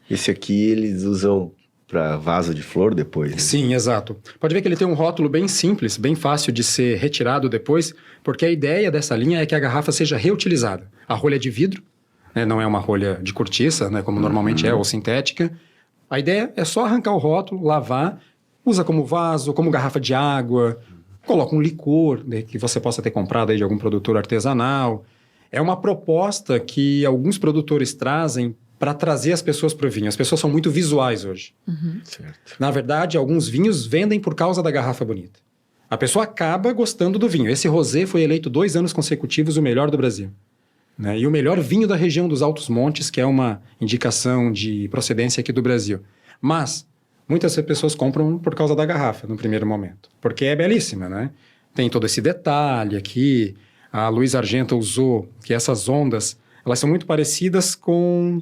Esse aqui eles usam para vaso de flor depois, né? Sim, exato. Pode ver que ele tem um rótulo bem simples, bem fácil de ser retirado depois, porque a ideia dessa linha é que a garrafa seja reutilizada. A rolha é de vidro, né, não é uma rolha de cortiça, né, como normalmente é, ou sintética. A ideia é só arrancar o rótulo, lavar, usa como vaso, como garrafa de água, coloca um licor, né, que você possa ter comprado aí de algum produtor artesanal. É uma proposta que alguns produtores trazem para trazer as pessoas para o vinho. As pessoas são muito visuais hoje. Certo. Na verdade, alguns vinhos vendem por causa da garrafa bonita. A pessoa acaba gostando do vinho. Esse rosé foi eleito 2 anos consecutivos o melhor do Brasil. Né? E o melhor vinho da região dos Altos Montes, que é uma indicação de procedência aqui do Brasil. Mas muitas pessoas compram por causa da garrafa, no primeiro momento. Porque é belíssima, né? Tem todo esse detalhe aqui. A Luiz Argenta usou que essas ondas, elas são muito parecidas com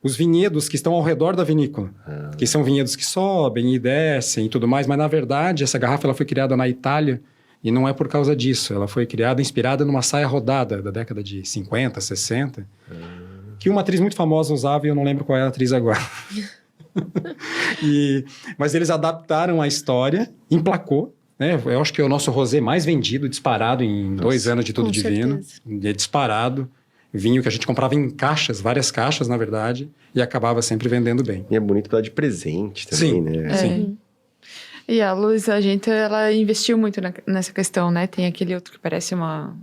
os vinhedos que estão ao redor da vinícola, que são vinhedos que sobem e descem e tudo mais, mas na verdade essa garrafa ela foi criada na Itália e não é por causa disso, ela foi criada inspirada numa saia rodada da década de 50, 60, que uma atriz muito famosa usava e eu não lembro qual é a atriz agora. Mas eles adaptaram a história, emplacou, né? Eu acho que é o nosso rosé mais vendido, disparado em 2 anos de Tudo Com Divino, é disparado. Vinho que a gente comprava em caixas, várias caixas, na verdade, e acabava sempre vendendo bem. E é bonito para dar de presente também, Sim. né? Sim. E a Luz Argenta, ela investiu muito nessa questão, né? Tem aquele outro que parece uma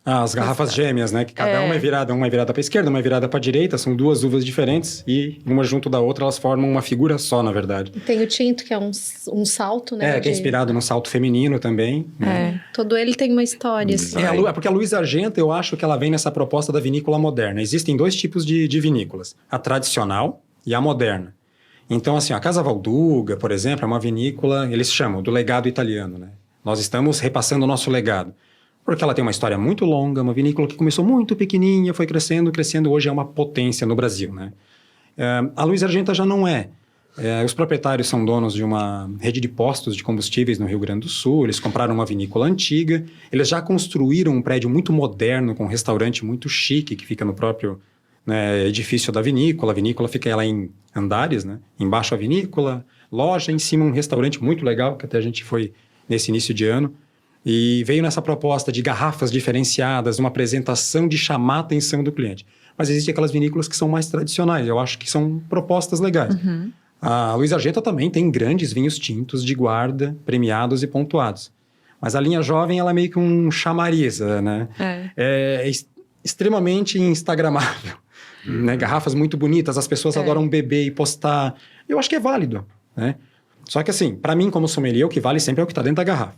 As garrafas gêmeas, né? Que cada uma é virada para a esquerda, uma é virada para a direita, são 2 uvas diferentes e uma junto da outra elas formam uma figura só, na verdade. Tem o tinto, que é um salto, né? Que é inspirado no salto feminino também. Né? Todo ele tem uma história, assim. Porque a Luiz Argenta, eu acho que ela vem nessa proposta da vinícola moderna. Existem 2 tipos de vinícolas, a tradicional e a moderna. Então, assim, a Casa Valduga, por exemplo, é uma vinícola, eles chamam do legado italiano, né? Nós estamos repassando o nosso legado. Porque ela tem uma história muito longa, uma vinícola que começou muito pequenininha, foi crescendo, hoje é uma potência no Brasil, né? A Luiz Argenta já não é. Os proprietários são donos de uma rede de postos de combustíveis no Rio Grande do Sul, eles compraram uma vinícola antiga, eles já construíram um prédio muito moderno, com um restaurante muito chique, que fica no próprio, né, edifício da vinícola. A vinícola fica ela em andares, né? Embaixo a vinícola, loja, em cima um restaurante muito legal, que até a gente foi nesse início de ano. E veio nessa proposta de garrafas diferenciadas, uma apresentação de chamar a atenção do cliente. Mas existem aquelas vinícolas que são mais tradicionais, eu acho que são propostas legais. A Luiz Argenta também tem grandes vinhos tintos de guarda, premiados e pontuados. Mas a linha jovem, ela é meio que um chamariz, né? É extremamente instagramável. Né? Garrafas muito bonitas, as pessoas adoram beber e postar. Eu acho que é válido, né? Só que assim, para mim como sommelier, o que vale sempre é o que está dentro da garrafa.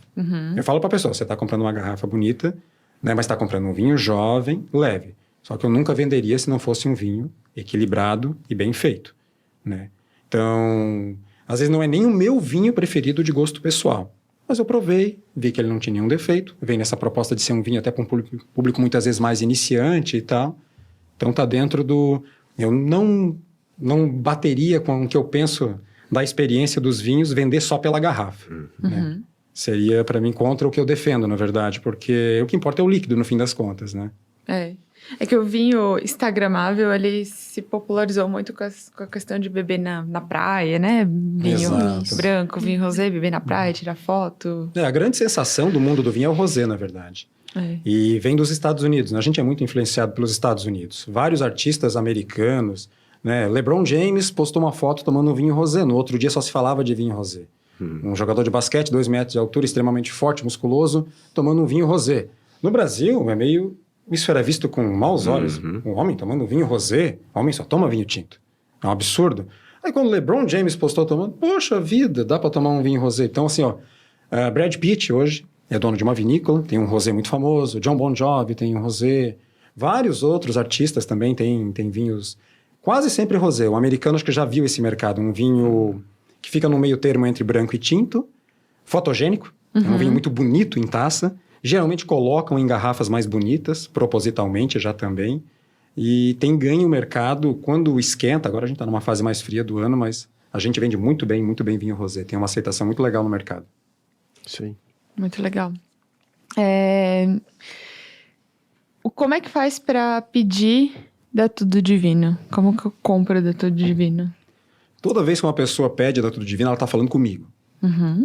Eu falo para a pessoa, você está comprando uma garrafa bonita, né, mas está comprando um vinho jovem, leve. Só que eu nunca venderia se não fosse um vinho equilibrado e bem feito, né? Então, às vezes não é nem o meu vinho preferido de gosto pessoal. Mas eu provei, vi que ele não tinha nenhum defeito. Vem nessa proposta de ser um vinho até para um público muitas vezes mais iniciante e tal. Então está dentro do... Eu não bateria com o que eu penso da experiência dos vinhos, vender só pela garrafa. Né? Seria, para mim, contra o que eu defendo, na verdade, porque o que importa é o líquido, no fim das contas, né? É que o vinho instagramável, ele se popularizou muito com a questão de beber na praia, né? Vinho branco, vinho rosé, beber na praia, tirar foto. A grande sensação do mundo do vinho é o rosé, na verdade. E vem dos Estados Unidos, né? A gente é muito influenciado pelos Estados Unidos. Vários artistas americanos, né? LeBron James postou uma foto tomando um vinho rosé. No outro dia só se falava de vinho rosé. Um jogador de basquete, 2 metros de altura, extremamente forte, musculoso, tomando um vinho rosé. No Brasil, isso era visto com maus olhos. Um homem tomando vinho rosé, o homem só toma vinho tinto. É um absurdo. Aí quando o LeBron James postou tomando, poxa vida, dá para tomar um vinho rosé. Então assim, Brad Pitt hoje é dono de uma vinícola, tem um rosé muito famoso, John Bon Jovi tem um rosé, vários outros artistas também têm vinhos quase sempre rosé. O americano acho que já viu esse mercado, um vinho que fica no meio termo entre branco e tinto, fotogênico, é um vinho muito bonito em taça, geralmente colocam em garrafas mais bonitas, propositalmente já também, e tem ganho o mercado quando esquenta. Agora a gente está numa fase mais fria do ano, mas a gente vende muito bem vinho rosé, tem uma aceitação muito legal no mercado. Sim. Muito legal. Como é que faz para pedir da Tudo Divino? Como que eu compro da Tudo Divino? Toda vez que uma pessoa pede da Tudo Divino, ela está falando comigo.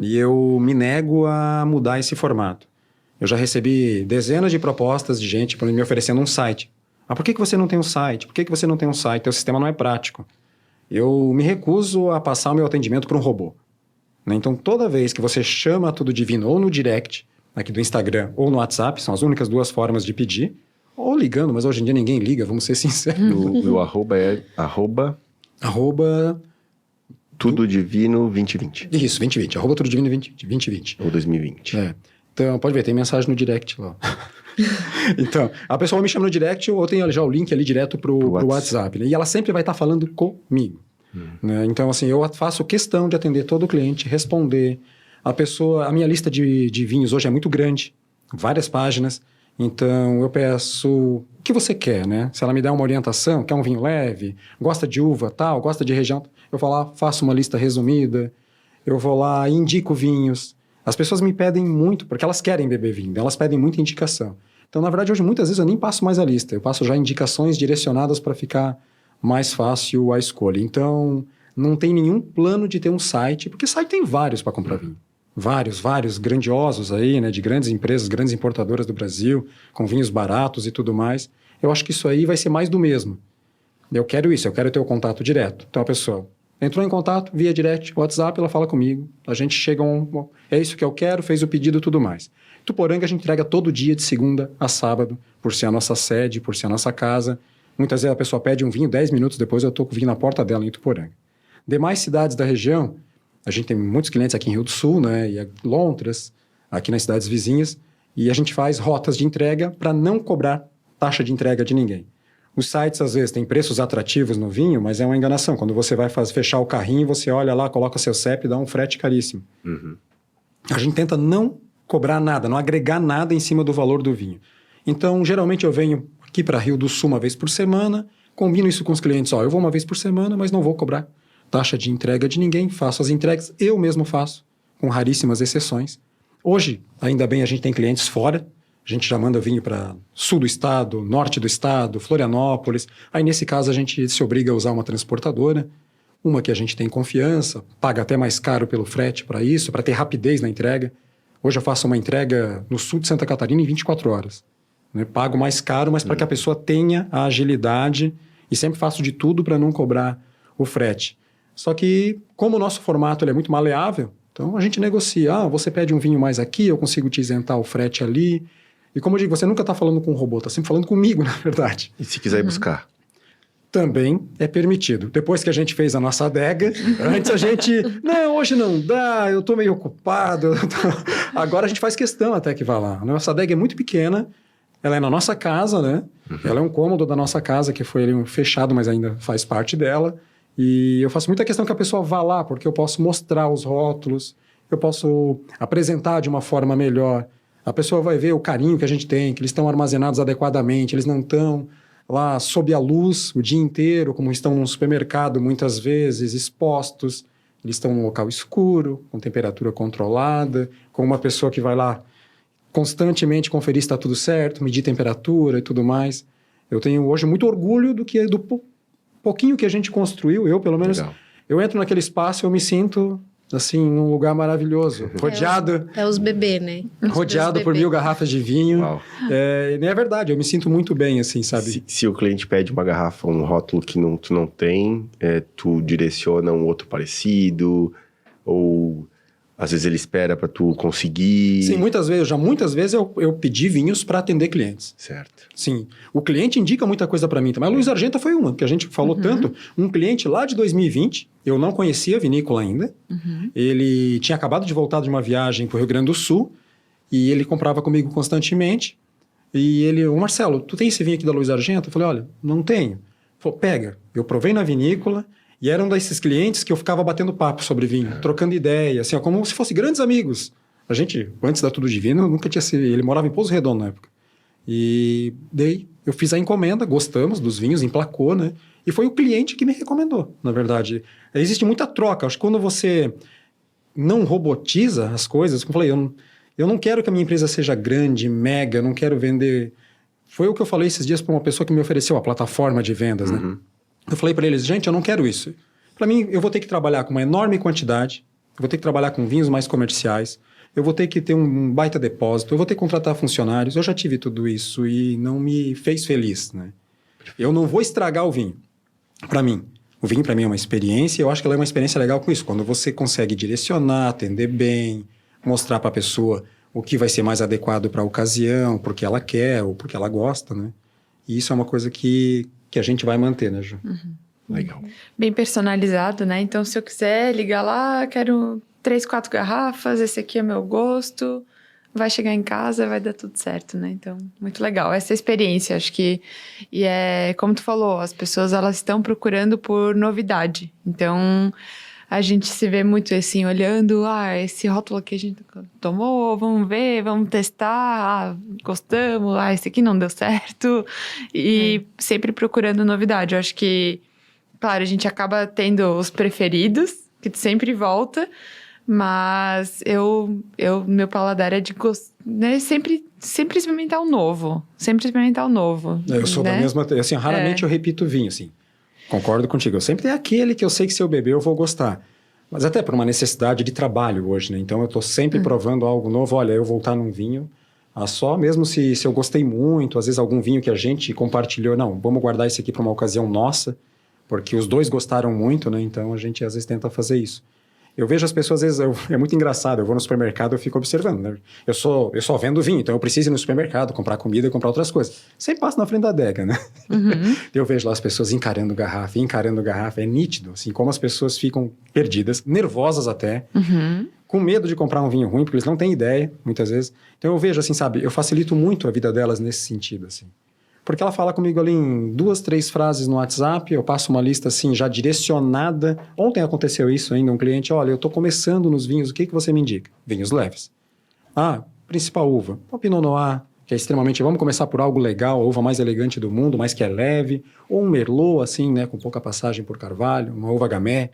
E eu me nego a mudar esse formato. Eu já recebi dezenas de propostas de gente me oferecendo um site. Por que você não tem um site? Por que você não tem um site? Teu sistema não é prático. Eu me recuso a passar o meu atendimento para um robô. Então, toda vez que você chama a Tudo Divino ou no direct, aqui do Instagram, ou no WhatsApp, são as únicas 2 formas de pedir, ou ligando, mas hoje em dia ninguém liga, vamos ser sinceros. O arroba é Arroba... Tudo Divino 2020. Isso, 2020. Arroba Tudo Divino 2020. Ou 2020. Então, pode ver, tem mensagem no direct lá. Então, a pessoa me chama no direct ou tem já o link ali direto pro WhatsApp. Né? E ela sempre vai estar falando comigo. Né? Então, assim, eu faço questão de atender todo o cliente, responder. A minha lista de vinhos hoje é muito grande, várias páginas. Então, eu peço o que você quer, né? Se ela me der uma orientação, quer um vinho leve, gosta de uva, tal, gosta de região, eu vou lá, faço uma lista resumida, eu vou lá e indico vinhos. As pessoas me pedem muito, porque elas querem beber vinho, elas pedem muita indicação. Então, na verdade, hoje, muitas vezes, eu nem passo mais a lista, eu passo já indicações direcionadas para ficar mais fácil a escolha. Então, não tem nenhum plano de ter um site, porque site tem vários para comprar vinho. Vários grandiosos aí, né, de grandes empresas, grandes importadoras do Brasil, com vinhos baratos e tudo mais. Eu acho que isso aí vai ser mais do mesmo. Eu quero isso, eu quero ter o contato direto. Então a pessoa entrou em contato via direct, WhatsApp, ela fala comigo, a gente chega é isso que eu quero, fez o pedido e tudo mais. Tuporanga a gente entrega todo dia, de segunda a sábado, por ser a nossa sede, por ser a nossa casa. Muitas vezes a pessoa pede um vinho, 10 minutos depois eu estou com o vinho na porta dela em Tuporanga. Demais cidades da região, a gente tem muitos clientes aqui em Rio do Sul, né, e Lontras, aqui nas cidades vizinhas, e a gente faz rotas de entrega para não cobrar taxa de entrega de ninguém. Os sites, às vezes, têm preços atrativos no vinho, mas é uma enganação. Quando você vai fechar o carrinho, você olha lá, coloca seu CEP e dá um frete caríssimo. A gente tenta não cobrar nada, não agregar nada em cima do valor do vinho. Então, geralmente eu venho aqui para Rio do Sul uma vez por semana, combino isso com os clientes, eu vou uma vez por semana, mas não vou cobrar taxa de entrega de ninguém, faço as entregas, eu mesmo faço, com raríssimas exceções. Hoje, ainda bem, a gente tem clientes fora, a gente já manda vinho para sul do estado, norte do estado, Florianópolis. Aí, nesse caso, a gente se obriga a usar uma transportadora, uma que a gente tem confiança, paga até mais caro pelo frete para isso, para ter rapidez na entrega. Hoje eu faço uma entrega no sul de Santa Catarina em 24 horas. Né? Pago mais caro, mas para que a pessoa tenha a agilidade, e sempre faço de tudo para não cobrar o frete. Só que, como o nosso formato ele é muito maleável, então a gente negocia. Você pede um vinho mais aqui, eu consigo te isentar o frete ali. E como eu digo, você nunca está falando com um robô, está sempre falando comigo, na verdade. E se quiser ir buscar? Também é permitido. Depois que a gente fez a nossa adega, antes a gente... Não, hoje não dá, eu estou meio ocupado. Agora a gente faz questão até que vá lá. A nossa adega é muito pequena, ela é na nossa casa, né? Ela é um cômodo da nossa casa, que foi ali fechado, mas ainda faz parte dela. E eu faço muita questão que a pessoa vá lá, porque eu posso mostrar os rótulos, eu posso apresentar de uma forma melhor. A pessoa vai ver o carinho que a gente tem, que eles estão armazenados adequadamente, eles não estão lá sob a luz o dia inteiro, como estão num supermercado muitas vezes, expostos. Eles estão num local escuro, com temperatura controlada, com uma pessoa que vai lá constantemente conferir se está tudo certo, medir temperatura e tudo mais. Eu tenho hoje muito orgulho do pouquinho que a gente construiu, eu pelo menos, eu entro naquele espaço e eu me sinto, assim, num lugar maravilhoso, rodeado... É os bebês, né? Rodeado por 1000 garrafas de vinho. Nem é verdade, eu me sinto muito bem, assim, sabe? Se o cliente pede uma garrafa, um rótulo que tu não tem, tu direciona um outro parecido, ou Às vezes ele espera para tu conseguir... Sim, muitas vezes eu pedi vinhos para atender clientes. Certo. Sim, o cliente indica muita coisa para mim também. A Luiz Argenta foi uma, que a gente falou tanto. Um cliente lá de 2020, eu não conhecia a vinícola ainda. Ele tinha acabado de voltar de uma viagem para o Rio Grande do Sul e ele comprava comigo constantemente. E ele, ô Marcelo, tu tem esse vinho aqui da Luiz Argenta? Eu falei, olha, não tenho. Ele falou, pega. Eu provei na vinícola e era um desses clientes que eu ficava batendo papo sobre vinho, trocando ideia, assim, ó, como se fossem grandes amigos. A gente, antes da Tudo Divino, nunca tinha sido... Ele morava em Pouso Redondo na época. E daí eu fiz a encomenda, gostamos dos vinhos, emplacou, né? E foi o cliente que me recomendou, na verdade. Existe muita troca. Acho que quando você não robotiza as coisas, como eu falei, eu não quero que a minha empresa seja grande, mega, eu não quero vender... Foi o que eu falei esses dias para uma pessoa que me ofereceu a plataforma de vendas, né? Eu falei para eles, gente, eu não quero isso. Para mim, eu vou ter que trabalhar com uma enorme quantidade, eu vou ter que trabalhar com vinhos mais comerciais, eu vou ter que ter um baita depósito, eu vou ter que contratar funcionários. Eu já tive tudo isso e não me fez feliz, né? Eu não vou estragar o vinho. Para mim, o vinho para mim é uma experiência e eu acho que ela é uma experiência legal com isso. Quando você consegue direcionar, atender bem, mostrar para a pessoa o que vai ser mais adequado para a ocasião, porque ela quer ou porque ela gosta, né? E isso é uma coisa que a gente vai manter, né, Ju? Legal. Bem personalizado, né? Então, se eu quiser ligar lá, quero 3, 4 garrafas, esse aqui é meu gosto, vai chegar em casa, vai dar tudo certo, né? Então, muito legal. Essa experiência, acho que... E é, como tu falou, as pessoas, elas estão procurando por novidade. Então, a gente se vê muito assim, olhando, esse rótulo aqui a gente tomou, vamos ver, vamos testar, gostamos, esse aqui não deu certo. E sempre procurando novidade. Eu acho que, claro, a gente acaba tendo os preferidos, que sempre volta, mas meu paladar é de né, sempre experimentar o novo. Sempre experimentar o novo. Eu sou né? da mesma... Assim, raramente eu repito vinho, assim. Concordo contigo. Eu sempre tenho aquele que eu sei que se eu beber eu vou gostar. Mas até por uma necessidade de trabalho hoje, né? Então eu estou sempre provando algo novo. Olha, eu voltar num vinho só, mesmo se eu gostei muito, às vezes algum vinho que a gente compartilhou, não, vamos guardar esse aqui para uma ocasião nossa, porque os dois gostaram muito, né? Então a gente às vezes tenta fazer isso. Eu vejo as pessoas, às vezes, é muito engraçado, eu vou no supermercado, eu fico observando, né? Eu só vendo vinho, então eu preciso ir no supermercado, comprar comida e comprar outras coisas. Sempre passo na frente da adega, né? Eu vejo lá as pessoas encarando garrafa, é nítido, assim, como as pessoas ficam perdidas, nervosas até, com medo de comprar um vinho ruim, porque eles não têm ideia, muitas vezes. Então eu vejo, assim, sabe, eu facilito muito a vida delas nesse sentido, assim. Porque ela fala comigo ali em 2, 3 frases no WhatsApp, eu passo uma lista assim já direcionada. Ontem aconteceu isso ainda, um cliente, olha, eu estou começando nos vinhos, o que você me indica? Vinhos leves. Principal uva, o Pinot Noir, que é extremamente, vamos começar por algo legal, a uva mais elegante do mundo, mas que é leve, ou um Merlot, assim, né, com pouca passagem por carvalho, uma uva Gamay,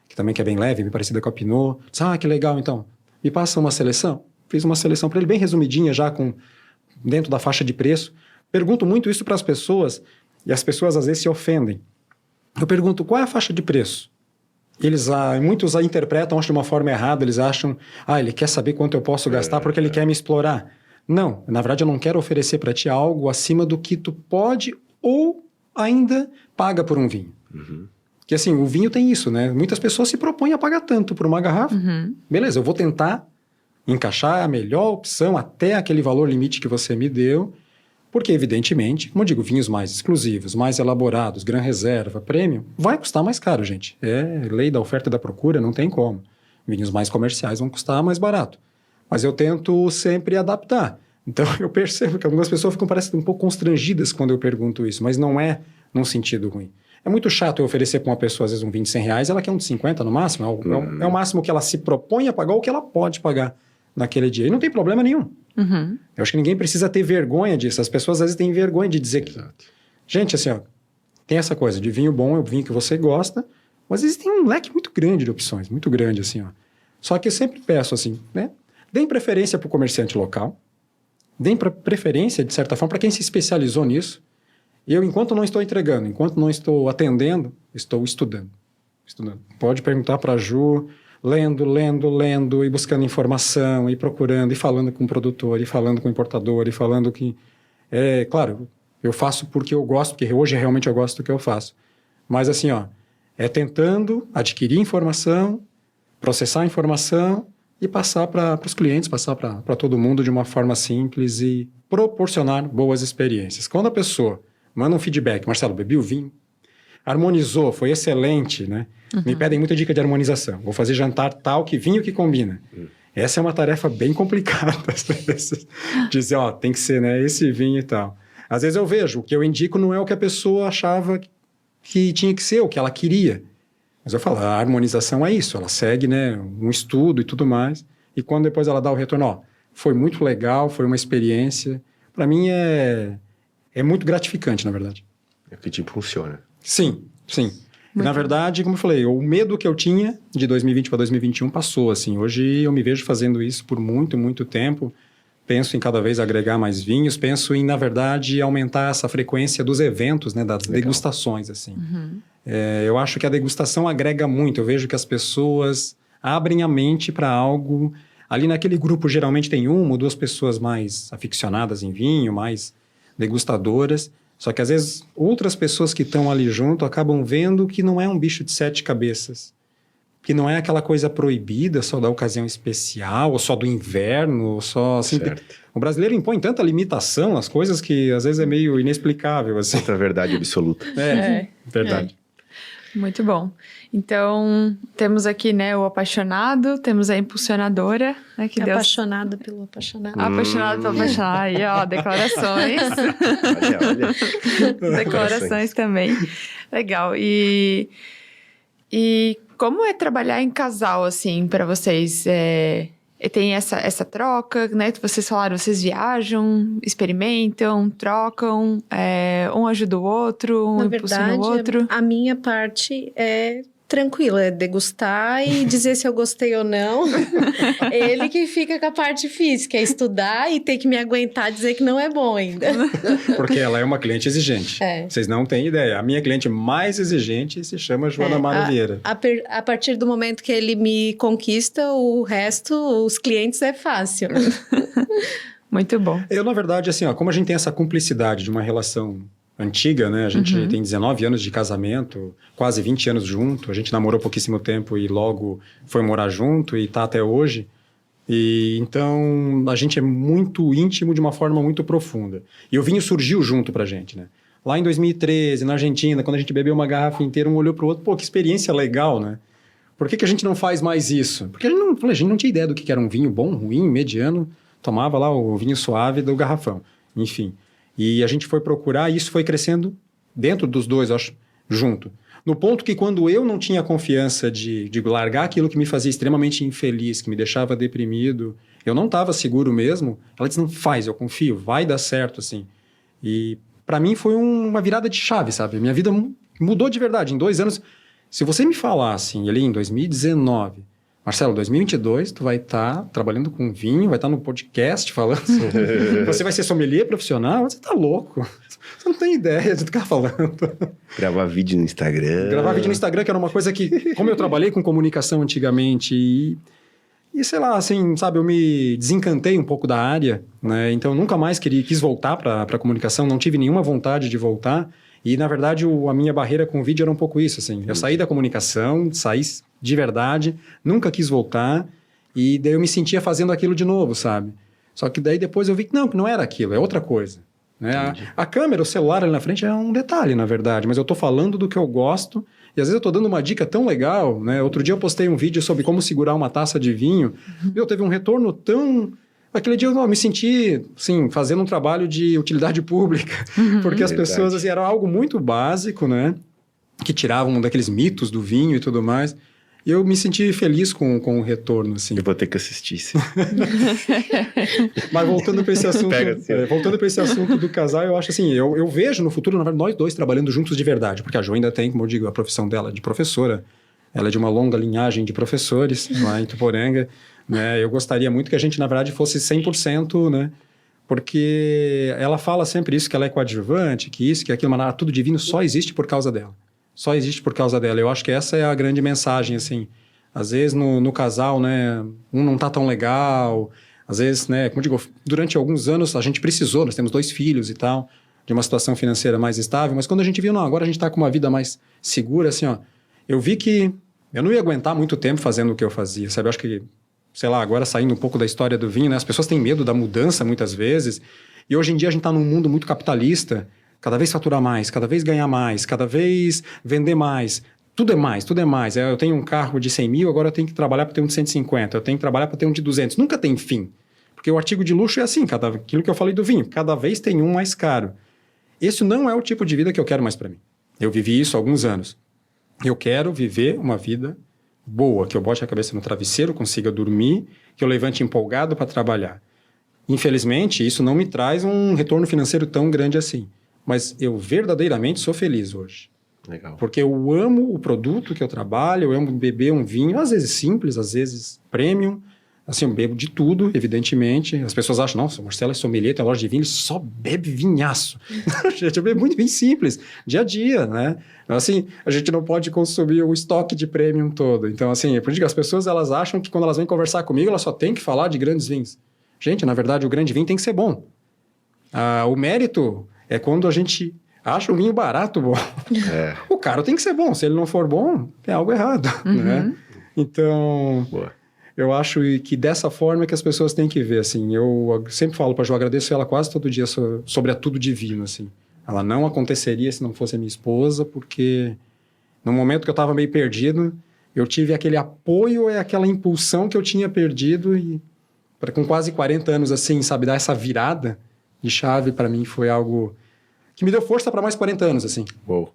que é bem leve, bem parecida com a Pinot. Que legal, então. Me passa uma seleção. Fiz uma seleção para ele bem resumidinha, já dentro da faixa de preço. Pergunto muito isso para as pessoas e as pessoas às vezes se ofendem. Eu pergunto, qual é a faixa de preço? Muitos a interpretam, acho de uma forma errada, eles acham, ele quer saber quanto eu posso gastar porque ele quer me explorar. Não, na verdade eu não quero oferecer para ti algo acima do que tu pode ou ainda paga por um vinho. Porque assim, o vinho tem isso, né? Muitas pessoas se propõem a pagar tanto por uma garrafa. Beleza, eu vou tentar encaixar a melhor opção até aquele valor limite que você me deu. Porque, evidentemente, como eu digo, vinhos mais exclusivos, mais elaborados, Gran Reserva, Premium, vai custar mais caro, gente. É lei da oferta e da procura, não tem como. Vinhos mais comerciais vão custar mais barato. Mas eu tento sempre adaptar. Então, eu percebo que algumas pessoas parecem um pouco constrangidas quando eu pergunto isso, mas não é num sentido ruim. É muito chato eu oferecer para uma pessoa, às vezes, um vinho de R$100, ela quer um de 50 no máximo. É o máximo que ela se propõe a pagar ou que ela pode pagar naquele dia. E não tem problema nenhum. Eu acho que ninguém precisa ter vergonha disso. As pessoas às vezes têm vergonha de dizer que... Gente, assim, tem essa coisa de vinho bom, é o vinho que você gosta, mas existem um leque muito grande de opções, muito grande, assim, Só que eu sempre peço, assim, né? Deem preferência para o comerciante local, deem preferência, de certa forma, para quem se especializou nisso. E eu, enquanto não estou entregando, enquanto não estou atendendo, estou estudando. Pode perguntar para a Ju... lendo e buscando informação e procurando e falando com o produtor e falando com o importador e falando que... claro, eu faço porque eu gosto, porque hoje realmente eu gosto do que eu faço. Mas assim, é tentando adquirir informação, processar a informação e passar para os clientes, passar para todo mundo de uma forma simples e proporcionar boas experiências. Quando a pessoa manda um feedback, Marcelo, bebi o vinho, harmonizou, foi excelente, né? Me pedem muita dica de harmonização. Vou fazer jantar tal, que vinho que combina. Essa é uma tarefa bem complicada, às vezes. Dizer, ó, tem que ser, né, esse vinho e tal. Às vezes eu vejo, o que eu indico não é o que a pessoa achava que tinha que ser, o que ela queria. Mas eu falo, a harmonização é isso, ela segue, né, um estudo e tudo mais. E quando depois ela dá o retorno, ó, foi muito legal, foi uma experiência. Para mim é muito gratificante, na verdade. É que te impulsiona. Sim. Na verdade, como eu falei, o medo que eu tinha de 2020 para 2021 passou, assim. Hoje eu me vejo fazendo isso por muito, muito tempo. Penso em cada vez agregar mais vinhos, penso em, na verdade, aumentar essa frequência dos eventos, né, das degustações, assim. Eu acho que a degustação agrega muito. Eu vejo que as pessoas abrem a mente para algo. Ali naquele grupo, geralmente tem 1 ou 2 pessoas mais aficionadas em vinho, mais degustadoras. Só que, às vezes, outras pessoas que estão ali junto acabam vendo que não é um bicho de 7 cabeças. Que não é aquela coisa proibida só da ocasião especial, ou só do inverno, ou só... Assim, o brasileiro impõe tanta limitação às coisas que, às vezes, é meio inexplicável. Assim. Outra verdade absoluta. Verdade. Muito bom. Então, temos aqui, né, o apaixonado, temos a impulsionadora, né, que Apaixonada pelo apaixonado. Apaixonado pelo apaixonado. Aí, ó, declarações. Olha. Declarações também. Legal. E como é trabalhar em casal, assim, para vocês? Tem essa troca, né? Que vocês falaram, vocês viajam, experimentam, trocam, um ajuda o outro, um impulsiona o outro. A minha parte é tranquila, é degustar e dizer se eu gostei ou não. Ele que fica com a parte difícil, que é estudar e ter que me aguentar dizer que não é bom ainda. Porque ela é uma cliente exigente. Vocês não têm ideia. A minha cliente mais exigente se chama Joana Mara Vieira. A partir do momento que ele me conquista, o resto, os clientes, é fácil. Muito bom. Eu, na verdade, assim, ó, como a gente tem essa cumplicidade de uma relação antiga, né? A gente tem 19 anos de casamento, quase 20 anos junto. A gente namorou pouquíssimo tempo e logo foi morar junto e tá até hoje. E então a gente é muito íntimo de uma forma muito profunda. E o vinho surgiu junto pra gente, né? Lá em 2013, na Argentina, quando a gente bebeu uma garrafa inteira, um olhou pro outro, pô, que experiência legal, né? Por que a gente não faz mais isso? Porque a gente não tinha ideia do que era um vinho bom, ruim, mediano. Tomava lá o vinho suave do garrafão. Enfim. E a gente foi procurar e isso foi crescendo dentro dos dois, acho, junto. No ponto que quando eu não tinha confiança de largar aquilo que me fazia extremamente infeliz, que me deixava deprimido, eu não estava seguro mesmo, ela disse, não, faz, eu confio, vai dar certo, assim. E para mim foi uma virada de chave, sabe? Minha vida mudou de verdade. Em 2 anos, se você me falasse ali em 2019... Marcelo, 2022, tu vai estar trabalhando com vinho, vai estar no podcast falando. Você vai ser sommelier profissional? Você tá louco. Você não tem ideia de ficar falando. Gravar vídeo no Instagram. Gravar vídeo no Instagram, que era uma coisa que... Como eu trabalhei com comunicação antigamente e sei lá, assim, sabe, eu me desencantei um pouco da área, né? Então, eu nunca mais quis voltar para a comunicação, não tive nenhuma vontade de voltar. E, na verdade, a minha barreira com o vídeo era um pouco isso, assim. Eu saí da comunicação, saí de verdade, nunca quis voltar, e daí eu me sentia fazendo aquilo de novo, sabe? Só que daí depois eu vi que não era aquilo, é outra coisa. Né? A câmera, o celular ali na frente é um detalhe, na verdade, mas eu tô falando do que eu gosto, e às vezes eu tô dando uma dica tão legal, né? Outro dia eu postei um vídeo sobre como segurar uma taça de vinho, e teve um retorno tão... Aquele dia eu me senti, assim, fazendo um trabalho de utilidade pública, porque as pessoas, assim, era algo muito básico, né? Que tiravam daqueles mitos do vinho e tudo mais. E eu me senti feliz com o retorno, assim. Eu vou ter que assistir isso. Mas voltando para esse assunto, voltando para esse assunto do casal, eu acho assim, eu vejo no futuro, na verdade, nós dois trabalhando juntos de verdade, porque a Jo ainda tem, como eu digo, a profissão dela de professora. Ela é de uma longa linhagem de professores lá em Tuporanga, né? Eu gostaria muito que a gente, na verdade, fosse 100%, né? Porque ela fala sempre isso, que ela é coadjuvante, que isso, que aquilo, mas tudo divino só existe por causa dela. Só existe por causa dela. Eu acho que essa é a grande mensagem, assim. Às vezes, no casal, né, um não tá tão legal. Às vezes, né, como eu digo, durante alguns anos a gente precisou, nós temos 2 filhos e tal, de uma situação financeira mais estável, mas quando a gente viu, não, agora a gente tá com uma vida mais segura, assim, ó, eu vi que eu não ia aguentar muito tempo fazendo o que eu fazia, sabe? Eu acho que sei lá, agora saindo um pouco da história do vinho, né? As pessoas têm medo da mudança muitas vezes. E hoje em dia a gente está num mundo muito capitalista. Cada vez faturar mais, cada vez ganhar mais, cada vez vender mais. Tudo é mais, tudo é mais. Eu tenho um carro de 100 mil, agora eu tenho que trabalhar para ter um de 150. Eu tenho que trabalhar para ter um de 200. Nunca tem fim. Porque o artigo de luxo é assim, aquilo que eu falei do vinho. Cada vez tem um mais caro. Esse não é o tipo de vida que eu quero mais para mim. Eu vivi isso há alguns anos. Eu quero viver uma vida boa, que eu bote a cabeça no travesseiro, consiga dormir, que eu levante empolgado para trabalhar. Infelizmente, isso não me traz um retorno financeiro tão grande assim. Mas eu verdadeiramente sou feliz hoje. Legal. Porque eu amo o produto que eu trabalho, eu amo beber um vinho, às vezes simples, às vezes premium. Assim, eu bebo de tudo, evidentemente. As pessoas acham, nossa, o Marcelo é sommelier, tem uma loja de vinho, ele só bebe vinhaço. Gente, eu bebo muito vinho simples, dia a dia, né? Então, assim, a gente não pode consumir o estoque de premium todo. Então, assim, por isso que as pessoas, elas acham que quando elas vêm conversar comigo, elas só têm que falar de grandes vinhos. Gente, na verdade, o grande vinho tem que ser bom. O mérito é quando a gente acha o vinho barato bom. É. O caro tem que ser bom. Se ele não for bom, tem algo errado, né? Então, Boa. eu acho que dessa forma é que as pessoas têm que ver, assim. Eu sempre falo para a Jo, agradeço ela quase todo dia sobre a Tudo Divino, assim. Ela não aconteceria se não fosse a minha esposa, porque no momento que eu estava meio perdido, eu tive aquele apoio, aquela impulsão que eu tinha perdido e com quase 40 anos, assim, sabe, dar essa virada de chave para mim foi algo que me deu força para mais 40 anos, assim. Uou.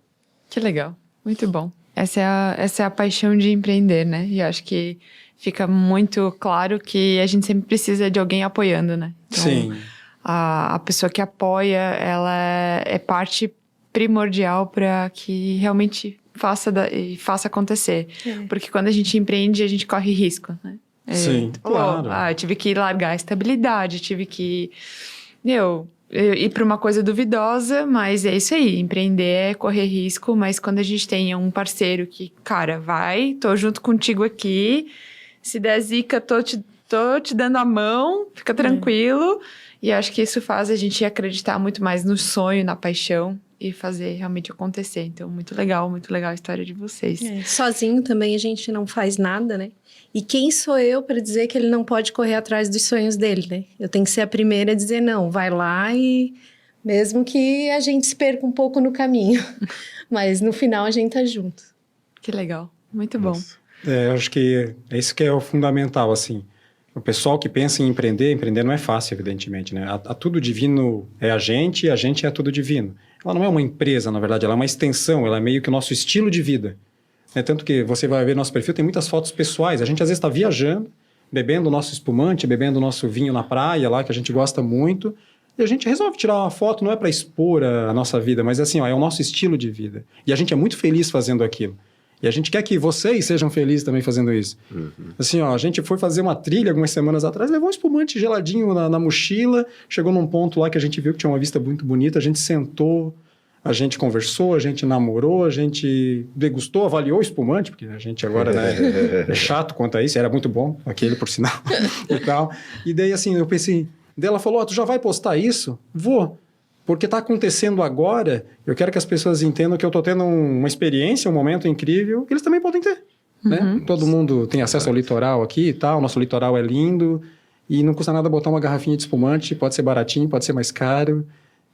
Que legal, muito bom. Essa é a paixão de empreender, né? E acho que fica muito claro que a gente sempre precisa de alguém apoiando, né? Então, Sim. A pessoa que apoia, ela é parte primordial para que realmente faça acontecer. Porque quando a gente empreende, a gente corre risco, né? Sim, claro. Eu tive que largar a estabilidade, tive que... ir para uma coisa duvidosa, mas é isso aí, empreender é correr risco, mas quando a gente tem um parceiro que, cara, tô junto contigo aqui, se der zica, tô te dando a mão, fica tranquilo, e acho que isso faz a gente acreditar muito mais no sonho, na paixão, e fazer realmente acontecer. Então, muito legal a história de vocês. Sozinho também a gente não faz nada, né? E quem sou eu para dizer que ele não pode correr atrás dos sonhos dele, né? Eu tenho que ser a primeira a dizer não, vai lá e mesmo que a gente se perca um pouco no caminho, mas no final a gente tá junto. Que legal, muito bom. Nossa. Eu acho que é isso que é o fundamental, assim. O pessoal que pensa em empreender não é fácil, evidentemente, né? A Tudo Divino é a gente é a Tudo Divino. Ela não é uma empresa, na verdade, ela é uma extensão, ela é meio que o nosso estilo de vida. Tanto que você vai ver nosso perfil, tem muitas fotos pessoais. A gente às vezes está viajando, bebendo o nosso espumante, bebendo o nosso vinho na praia lá, que a gente gosta muito, e a gente resolve tirar uma foto, não é para expor a nossa vida, mas assim, é o nosso estilo de vida. E a gente é muito feliz fazendo aquilo. E a gente quer que vocês sejam felizes também fazendo isso. Assim, a gente foi fazer uma trilha algumas semanas atrás, levou um espumante geladinho na mochila, chegou num ponto lá que a gente viu que tinha uma vista muito bonita, a gente sentou, a gente conversou, a gente namorou, a gente degustou, avaliou o espumante, porque a gente agora é chato quanto a isso, era muito bom, aquele por sinal, e tal. E daí, assim, eu pensei, daí ela falou, tu já vai postar isso? Vou. Porque está acontecendo agora, eu quero que as pessoas entendam que eu estou tendo uma experiência, um momento incrível, que eles também podem ter. Né? Todo mundo tem acesso ao litoral aqui e tal, nosso litoral é lindo, e não custa nada botar uma garrafinha de espumante, pode ser baratinho, pode ser mais caro,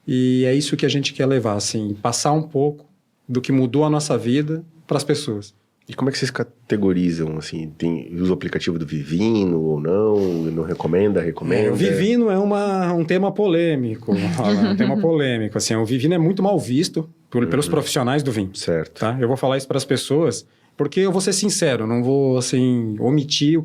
e é isso que a gente quer levar, assim, passar um pouco do que mudou a nossa vida para as pessoas. E como é que vocês categorizam, assim, usa o aplicativo do Vivino ou não? Não recomenda? O Vivino é um tema polêmico, assim, o Vivino é muito mal visto pelos profissionais do vinho. Certo. Tá? Eu vou falar isso para as pessoas, porque eu vou ser sincero, não vou, assim, omitir o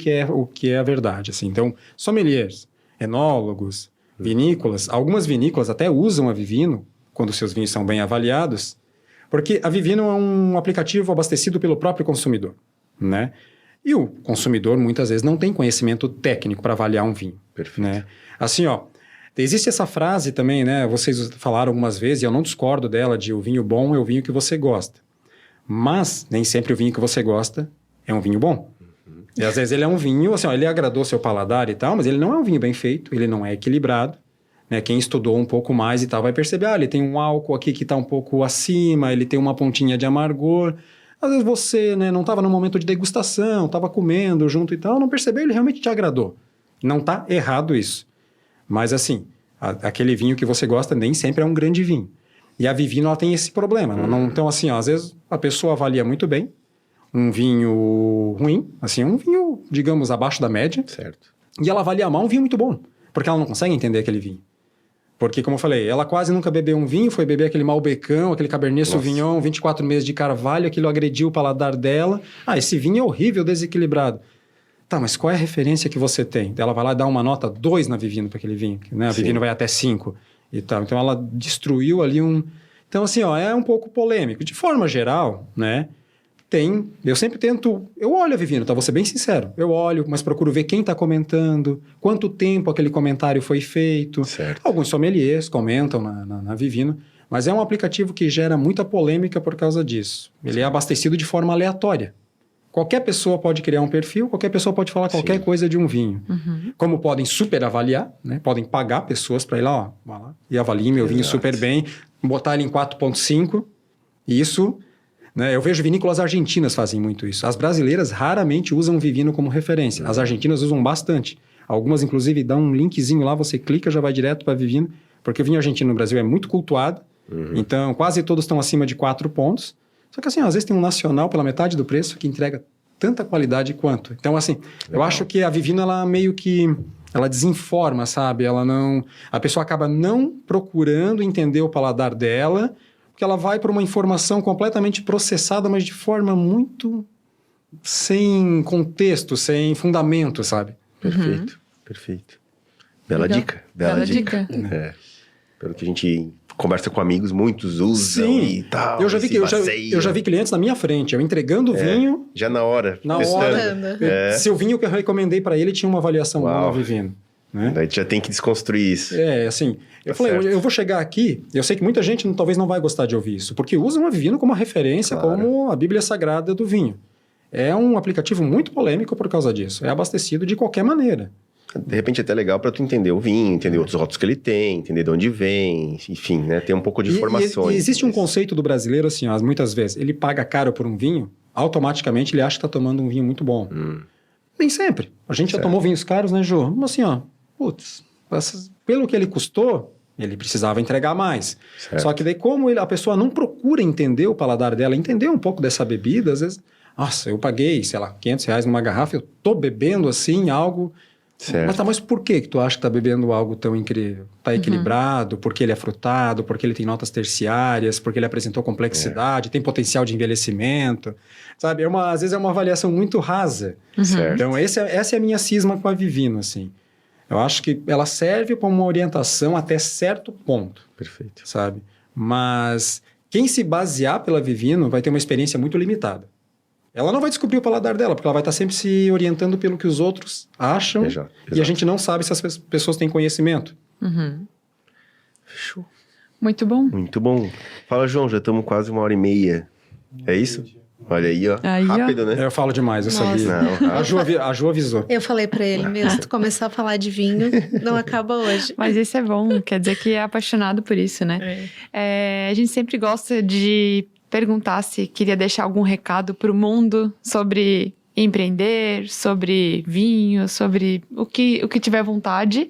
que é a verdade, assim. Então, sommeliers, enólogos, vinícolas, algumas vinícolas até usam a Vivino, quando seus vinhos são bem avaliados, porque a Vivino é um aplicativo abastecido pelo próprio consumidor, né? E o consumidor, muitas vezes, não tem conhecimento técnico para avaliar um vinho. Perfeito. Né? Assim, existe essa frase também, né? Vocês falaram algumas vezes, e eu não discordo dela, de o vinho bom é o vinho que você gosta. Mas nem sempre o vinho que você gosta é um vinho bom. E às vezes ele é um vinho, assim, ele agradou seu paladar e tal, mas ele não é um vinho bem feito, ele não é equilibrado. Né? Quem estudou um pouco mais e tal vai perceber, ele tem um álcool aqui que está um pouco acima, ele tem uma pontinha de amargor. Às vezes você, né, não estava no momento de degustação, estava comendo junto e tal, não percebeu, ele realmente te agradou. Não está errado isso. Mas assim, aquele vinho que você gosta nem sempre é um grande vinho. E a Vivino, ela tem esse problema. Então assim, ó, às vezes a pessoa avalia muito bem um vinho ruim, assim, um vinho, digamos, abaixo da média. Certo. E ela avalia mal um vinho muito bom, porque ela não consegue entender aquele vinho. Porque, como eu falei, ela quase nunca bebeu um vinho, foi beber aquele Malbecão, aquele Cabernet Sauvignon, 24 meses de carvalho, aquilo agrediu o paladar dela. Ah, esse vinho é horrível, desequilibrado. Tá, mas qual é a referência que você tem? Ela vai lá dar uma nota 2 na Vivino para aquele vinho, né? A Vivino vai até 5 e tal. Então, ela destruiu ali um... Então, assim, ó, é um pouco polêmico. De forma geral, né? Eu sempre tento... Eu olho a Vivino, tá? Vou ser bem sincero. Eu olho, mas procuro ver quem está comentando, quanto tempo aquele comentário foi feito. Certo. Alguns sommeliers comentam na Vivino, mas é um aplicativo que gera muita polêmica por causa disso. Ele é abastecido de forma aleatória. Qualquer pessoa pode criar um perfil, qualquer pessoa pode falar qualquer coisa de um vinho. Como podem super avaliar, né? Podem pagar pessoas para ir lá, ó, vai lá e avaliem meu vinho super bem, botar ele em 4.5, e isso... Né? Eu vejo vinícolas argentinas fazem muito isso. As brasileiras raramente usam Vivino como referência. As argentinas usam bastante. Algumas, inclusive, dão um linkzinho lá, você clica, já vai direto para Vivino, porque o vinho argentino no Brasil é muito cultuado. Então, quase todos estão acima de 4 pontos. Só que, assim, às vezes tem um nacional pela metade do preço que entrega tanta qualidade quanto. Então, assim, eu acho que a Vivino, ela meio que... Ela desinforma, sabe? A pessoa acaba não procurando entender o paladar dela... Porque ela vai para uma informação completamente processada, mas de forma muito sem contexto, sem fundamento, sabe? Perfeito, perfeito. Bela Legal. dica, bela dica. É. Pelo que a gente conversa com amigos, muitos usam e tal. Eu já vi clientes na minha frente, eu entregando o vinho... Já na hora. Na testando. hora. Se o vinho que eu recomendei para ele tinha uma avaliação boa na Vivino. Né? Daí já tem que desconstruir isso. Assim, eu falei, certo. eu vou chegar aqui, eu sei que muita gente talvez não vai gostar de ouvir isso, porque usam a Vivino como uma referência, como a Bíblia Sagrada do vinho. É um aplicativo muito polêmico por causa disso, é abastecido de qualquer maneira. De repente é até legal para tu entender o vinho, entender outros rótulos que ele tem, entender de onde vem, enfim, né? Ter um pouco de informações. E existe um conceito do brasileiro assim, ó, muitas vezes, ele paga caro por um vinho, automaticamente ele acha que está tomando um vinho muito bom. Nem sempre. A gente já tomou vinhos caros, né, Jô? Mas assim, ó, putz, pelo que ele custou, ele precisava entregar mais. Certo. Só que daí, como a pessoa não procura entender o paladar dela, entender um pouco dessa bebida, às vezes, nossa, eu paguei, sei lá, R$500 numa garrafa, eu tô bebendo assim algo... Certo. Mas por que tu acha que tá bebendo algo tão incrível? Tá equilibrado, porque ele é frutado, porque ele tem notas terciárias, porque ele apresentou complexidade, tem potencial de envelhecimento, sabe? Às vezes é uma avaliação muito rasa. Certo. Então, essa é a minha cisma com a Vivino, assim. Eu acho que ela serve como uma orientação até certo ponto. Perfeito. Sabe? Mas quem se basear pela Vivino vai ter uma experiência muito limitada. Ela não vai descobrir o paladar dela, porque ela vai estar sempre se orientando pelo que os outros acham. Exato. E a gente não sabe se as pessoas têm conhecimento. Fechou. Muito bom. Muito bom. Fala, João, já estamos quase 1h30. É isso? Olha aí, ó. Aí, ó. Rápido, né? Eu falo demais, eu Nossa. sabia. Não, A Ju avisou. Eu falei pra ele mesmo, se tu começar a falar de vinho, não acaba hoje. Mas isso é bom, quer dizer que é apaixonado por isso, né? A gente sempre gosta de perguntar se queria deixar algum recado para o mundo sobre empreender, sobre vinho, sobre o que tiver vontade,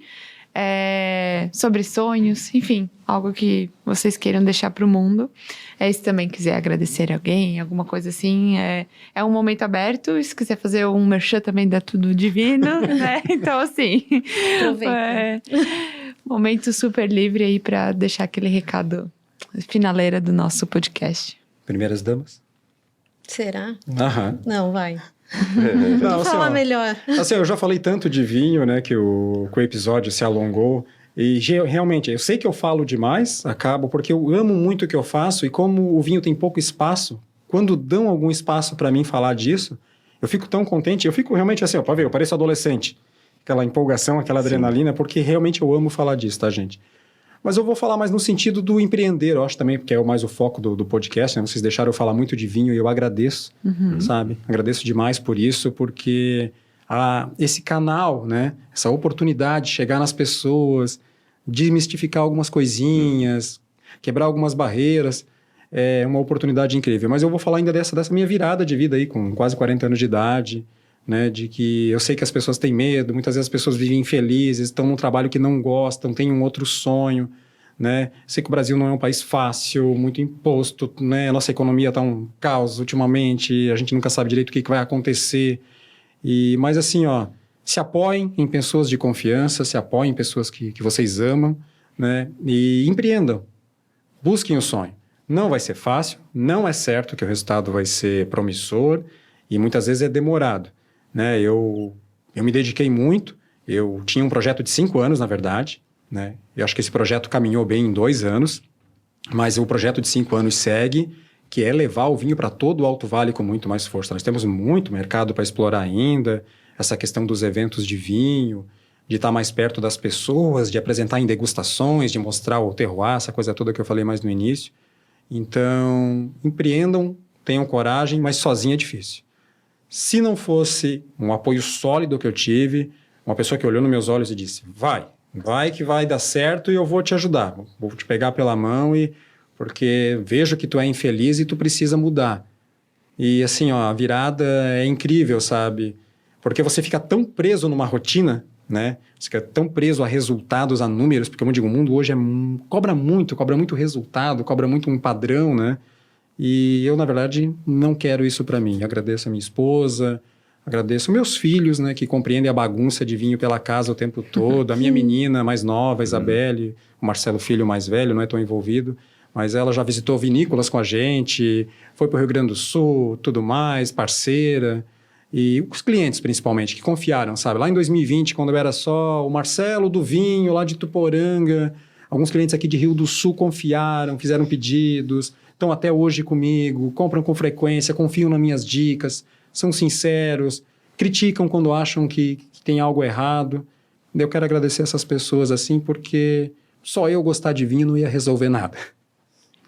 sobre sonhos, enfim, algo que vocês queiram deixar para o mundo. Se também quiser agradecer alguém, alguma coisa assim, é um momento aberto. E se quiser fazer um merchan também dá tudo divino, né? Então, assim, Aproveita. Momento super livre aí para deixar aquele recado finaleira do nosso podcast. Primeiras damas? Será? Aham. Não, vai. Não, assim, Fala ó, melhor. assim, eu já falei tanto de vinho, né, que o episódio se alongou. E realmente, eu sei que eu falo demais, acabo, porque eu amo muito o que eu faço. E como o vinho tem pouco espaço, quando dão algum espaço para mim falar disso, eu fico tão contente. Eu fico realmente assim, ó, pra ver, eu pareço adolescente. Aquela empolgação, aquela adrenalina, porque realmente eu amo falar disso, tá, gente? Mas eu vou falar mais no sentido do empreender, eu acho também, porque é mais o foco do podcast, né? Vocês deixaram eu falar muito de vinho e eu agradeço, sabe? Agradeço demais por isso, porque esse canal, né? Essa oportunidade de chegar nas pessoas, desmistificar algumas coisinhas, quebrar algumas barreiras, é uma oportunidade incrível. Mas eu vou falar ainda dessa minha virada de vida aí, com quase 40 anos de idade, né? De que eu sei que as pessoas têm medo, muitas vezes as pessoas vivem infelizes, estão num trabalho que não gostam, têm um outro sonho, né? Sei que o Brasil não é um país fácil, muito imposto, né? A nossa economia está um caos ultimamente, a gente nunca sabe direito o que vai acontecer. Mas assim, ó, se apoiem em pessoas de confiança, se apoiem em pessoas que vocês amam, né? E empreendam, busquem o sonho. Não vai ser fácil, não é certo que o resultado vai ser promissor e muitas vezes é demorado, né? Eu me dediquei muito, eu tinha um projeto de 5 anos, na verdade, né? Eu acho que esse projeto caminhou bem em 2 anos, mas o projeto de 5 anos segue, que é levar o vinho para todo o Alto Vale com muito mais força. Nós temos muito mercado para explorar ainda, essa questão dos eventos de vinho, de estar mais perto das pessoas, de apresentar em degustações, de mostrar o terroir, essa coisa toda que eu falei mais no início. Então, empreendam, tenham coragem, mas sozinho é difícil. Se não fosse um apoio sólido que eu tive, uma pessoa que olhou nos meus olhos e disse, vai que vai dar certo e eu vou te ajudar. Vou te pegar pela mão porque vejo que tu é infeliz e tu precisa mudar. E assim, ó, a virada é incrível, sabe? Porque você fica tão preso numa rotina, né? Você fica tão preso a resultados, a números, porque, como eu digo, o mundo hoje cobra muito resultado, cobra muito um padrão, né? E eu, na verdade, não quero isso para mim. Agradeço a minha esposa, agradeço meus filhos, né? Que compreendem a bagunça de vinho pela casa o tempo todo. A minha menina mais nova, a Isabelle, o Marcelo, filho mais velho, não é tão envolvido, mas ela já visitou vinícolas com a gente, foi para o Rio Grande do Sul, tudo mais, parceira. E os clientes, principalmente, que confiaram, sabe? Lá em 2020, quando eu era só o Marcelo do vinho, lá de Tuporanga, alguns clientes aqui de Rio do Sul confiaram, fizeram pedidos, estão até hoje comigo, compram com frequência, confiam nas minhas dicas, são sinceros, criticam quando acham que tem algo errado. Eu quero agradecer essas pessoas, assim, porque só eu gostar de vinho não ia resolver nada.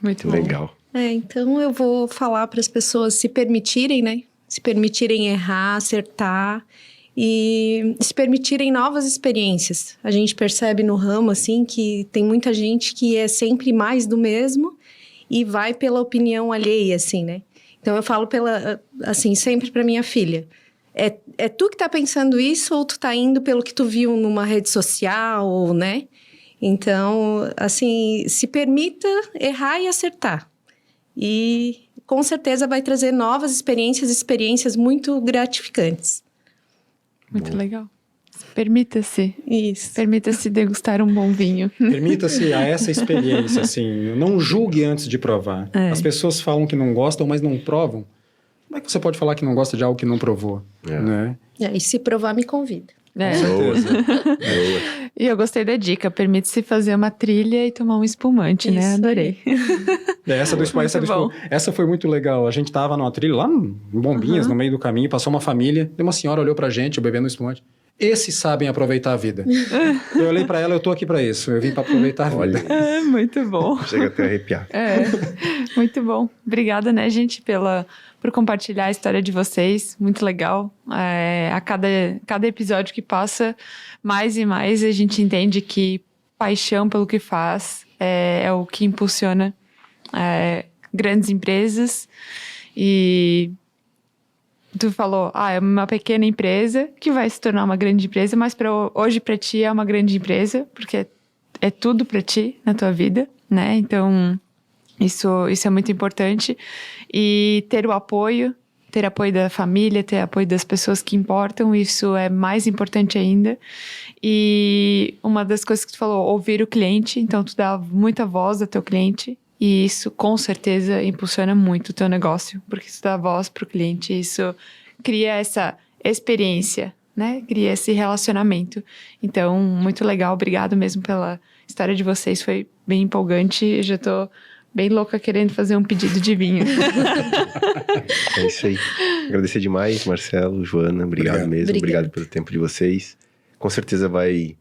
Muito bom. Legal. Então eu vou falar para as pessoas se permitirem, né? Se permitirem errar, acertar e se permitirem novas experiências. A gente percebe no ramo, assim, que tem muita gente que é sempre mais do mesmo e vai pela opinião alheia, assim, né? Então eu falo assim, sempre para minha filha. É tu que tá pensando isso ou tu tá indo pelo que tu viu numa rede social, né? Então, assim, se permita errar e acertar. E com certeza vai trazer novas experiências muito gratificantes. Muito legal. Permita-se. Isso. Permita-se degustar um bom vinho. Permita-se a essa experiência, assim, não julgue antes de provar. As pessoas falam que não gostam, mas não provam. Como é que você pode falar que não gosta de algo que não provou? Né? E se provar, me convida. Boa. E eu gostei da dica, permite-se fazer uma trilha e tomar um espumante, né? Adorei. Essa foi muito legal. A gente tava numa trilha lá em Bombinhas, no meio do caminho, passou uma família, e uma senhora olhou pra gente, eu bebendo espumante. Esses sabem aproveitar a vida. Eu olhei pra ela, eu tô aqui pra isso. Eu vim pra aproveitar a vida. Olha, Muito bom. chega até a arrepiar. Muito bom. Obrigada, né, gente, por compartilhar a história de vocês. Muito legal. A cada episódio que passa, mais e mais a gente entende que paixão pelo que faz é o que impulsiona grandes empresas. E tu falou, é uma pequena empresa que vai se tornar uma grande empresa, mas hoje para ti é uma grande empresa, porque é tudo para ti na tua vida, né? Então, isso é muito importante. E ter apoio da família, ter apoio das pessoas que importam, isso é mais importante ainda. E uma das coisas que tu falou, ouvir o cliente, então tu dá muita voz ao teu cliente. E isso, com certeza, impulsiona muito o teu negócio, porque isso dá voz para o cliente, isso cria essa experiência, né? Cria esse relacionamento. Então, muito legal, obrigado mesmo pela história de vocês, foi bem empolgante, eu já tô bem louca querendo fazer um pedido de vinho. É isso aí. Agradecer demais, Marcelo, Joana, obrigado mesmo, obrigado pelo tempo de vocês. Com certeza vai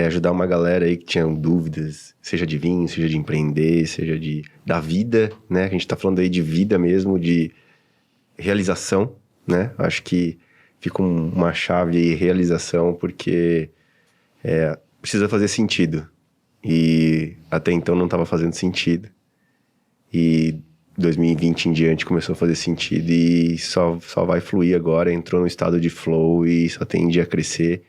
ajudar uma galera aí que tinha dúvidas, seja de vinho, seja de empreender, seja da vida, né? A gente tá falando aí de vida mesmo, de realização, né? Acho que fica uma chave aí, realização, porque precisa fazer sentido. E até então não estava fazendo sentido. E 2020 em diante começou a fazer sentido e só vai fluir agora. Entrou no estado de flow e só tende a crescer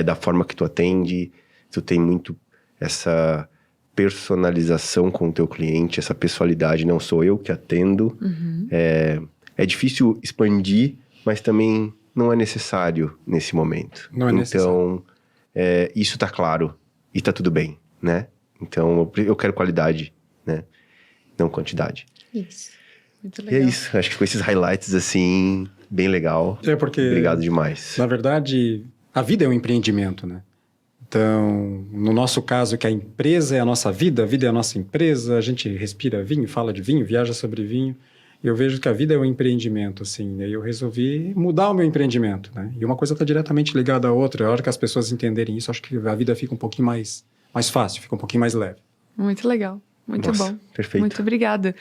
da forma que tu atende. Tu tem muito essa personalização com o teu cliente, essa pessoalidade. Não sou eu que atendo. É difícil expandir, mas também não é necessário nesse momento. Não é necessário. Então, isso tá claro e tá tudo bem, né? Então, eu quero qualidade, né? Não quantidade. Isso. Muito E legal. é isso. Acho que com esses highlights, assim, bem legal. Porque, Obrigado demais. na verdade, a vida é um empreendimento, né? Então, no nosso caso, que a empresa é a nossa vida, a vida é a nossa empresa, a gente respira vinho, fala de vinho, viaja sobre vinho. Eu vejo que a vida é um empreendimento, assim, e aí eu resolvi mudar o meu empreendimento, né? E uma coisa está diretamente ligada à outra. A hora que as pessoas entenderem isso, acho que a vida fica um pouquinho mais fácil, fica um pouquinho mais leve. Muito legal. Muito Nossa, bom. perfeito. Muito obrigada.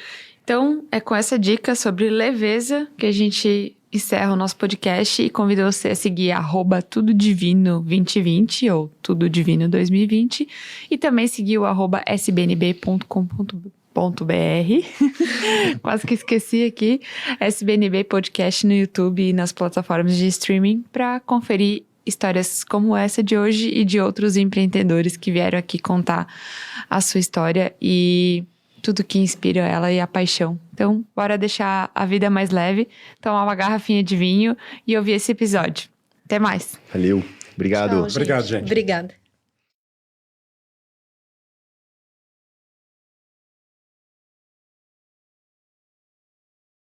Então, é com essa dica sobre leveza que a gente encerra o nosso podcast e convido você a seguir @tudodivino2020 ou tudodivino2020 e também seguir o @sbnb.com.br. Quase que esqueci aqui. SBNB Podcast no YouTube e nas plataformas de streaming para conferir histórias como essa de hoje e de outros empreendedores que vieram aqui contar a sua história e tudo que inspira ela e a paixão. Então, bora deixar a vida mais leve, tomar uma garrafinha de vinho e ouvir esse episódio. Até mais! Valeu. Obrigado. Tchau, Obrigado, gente. Obrigada.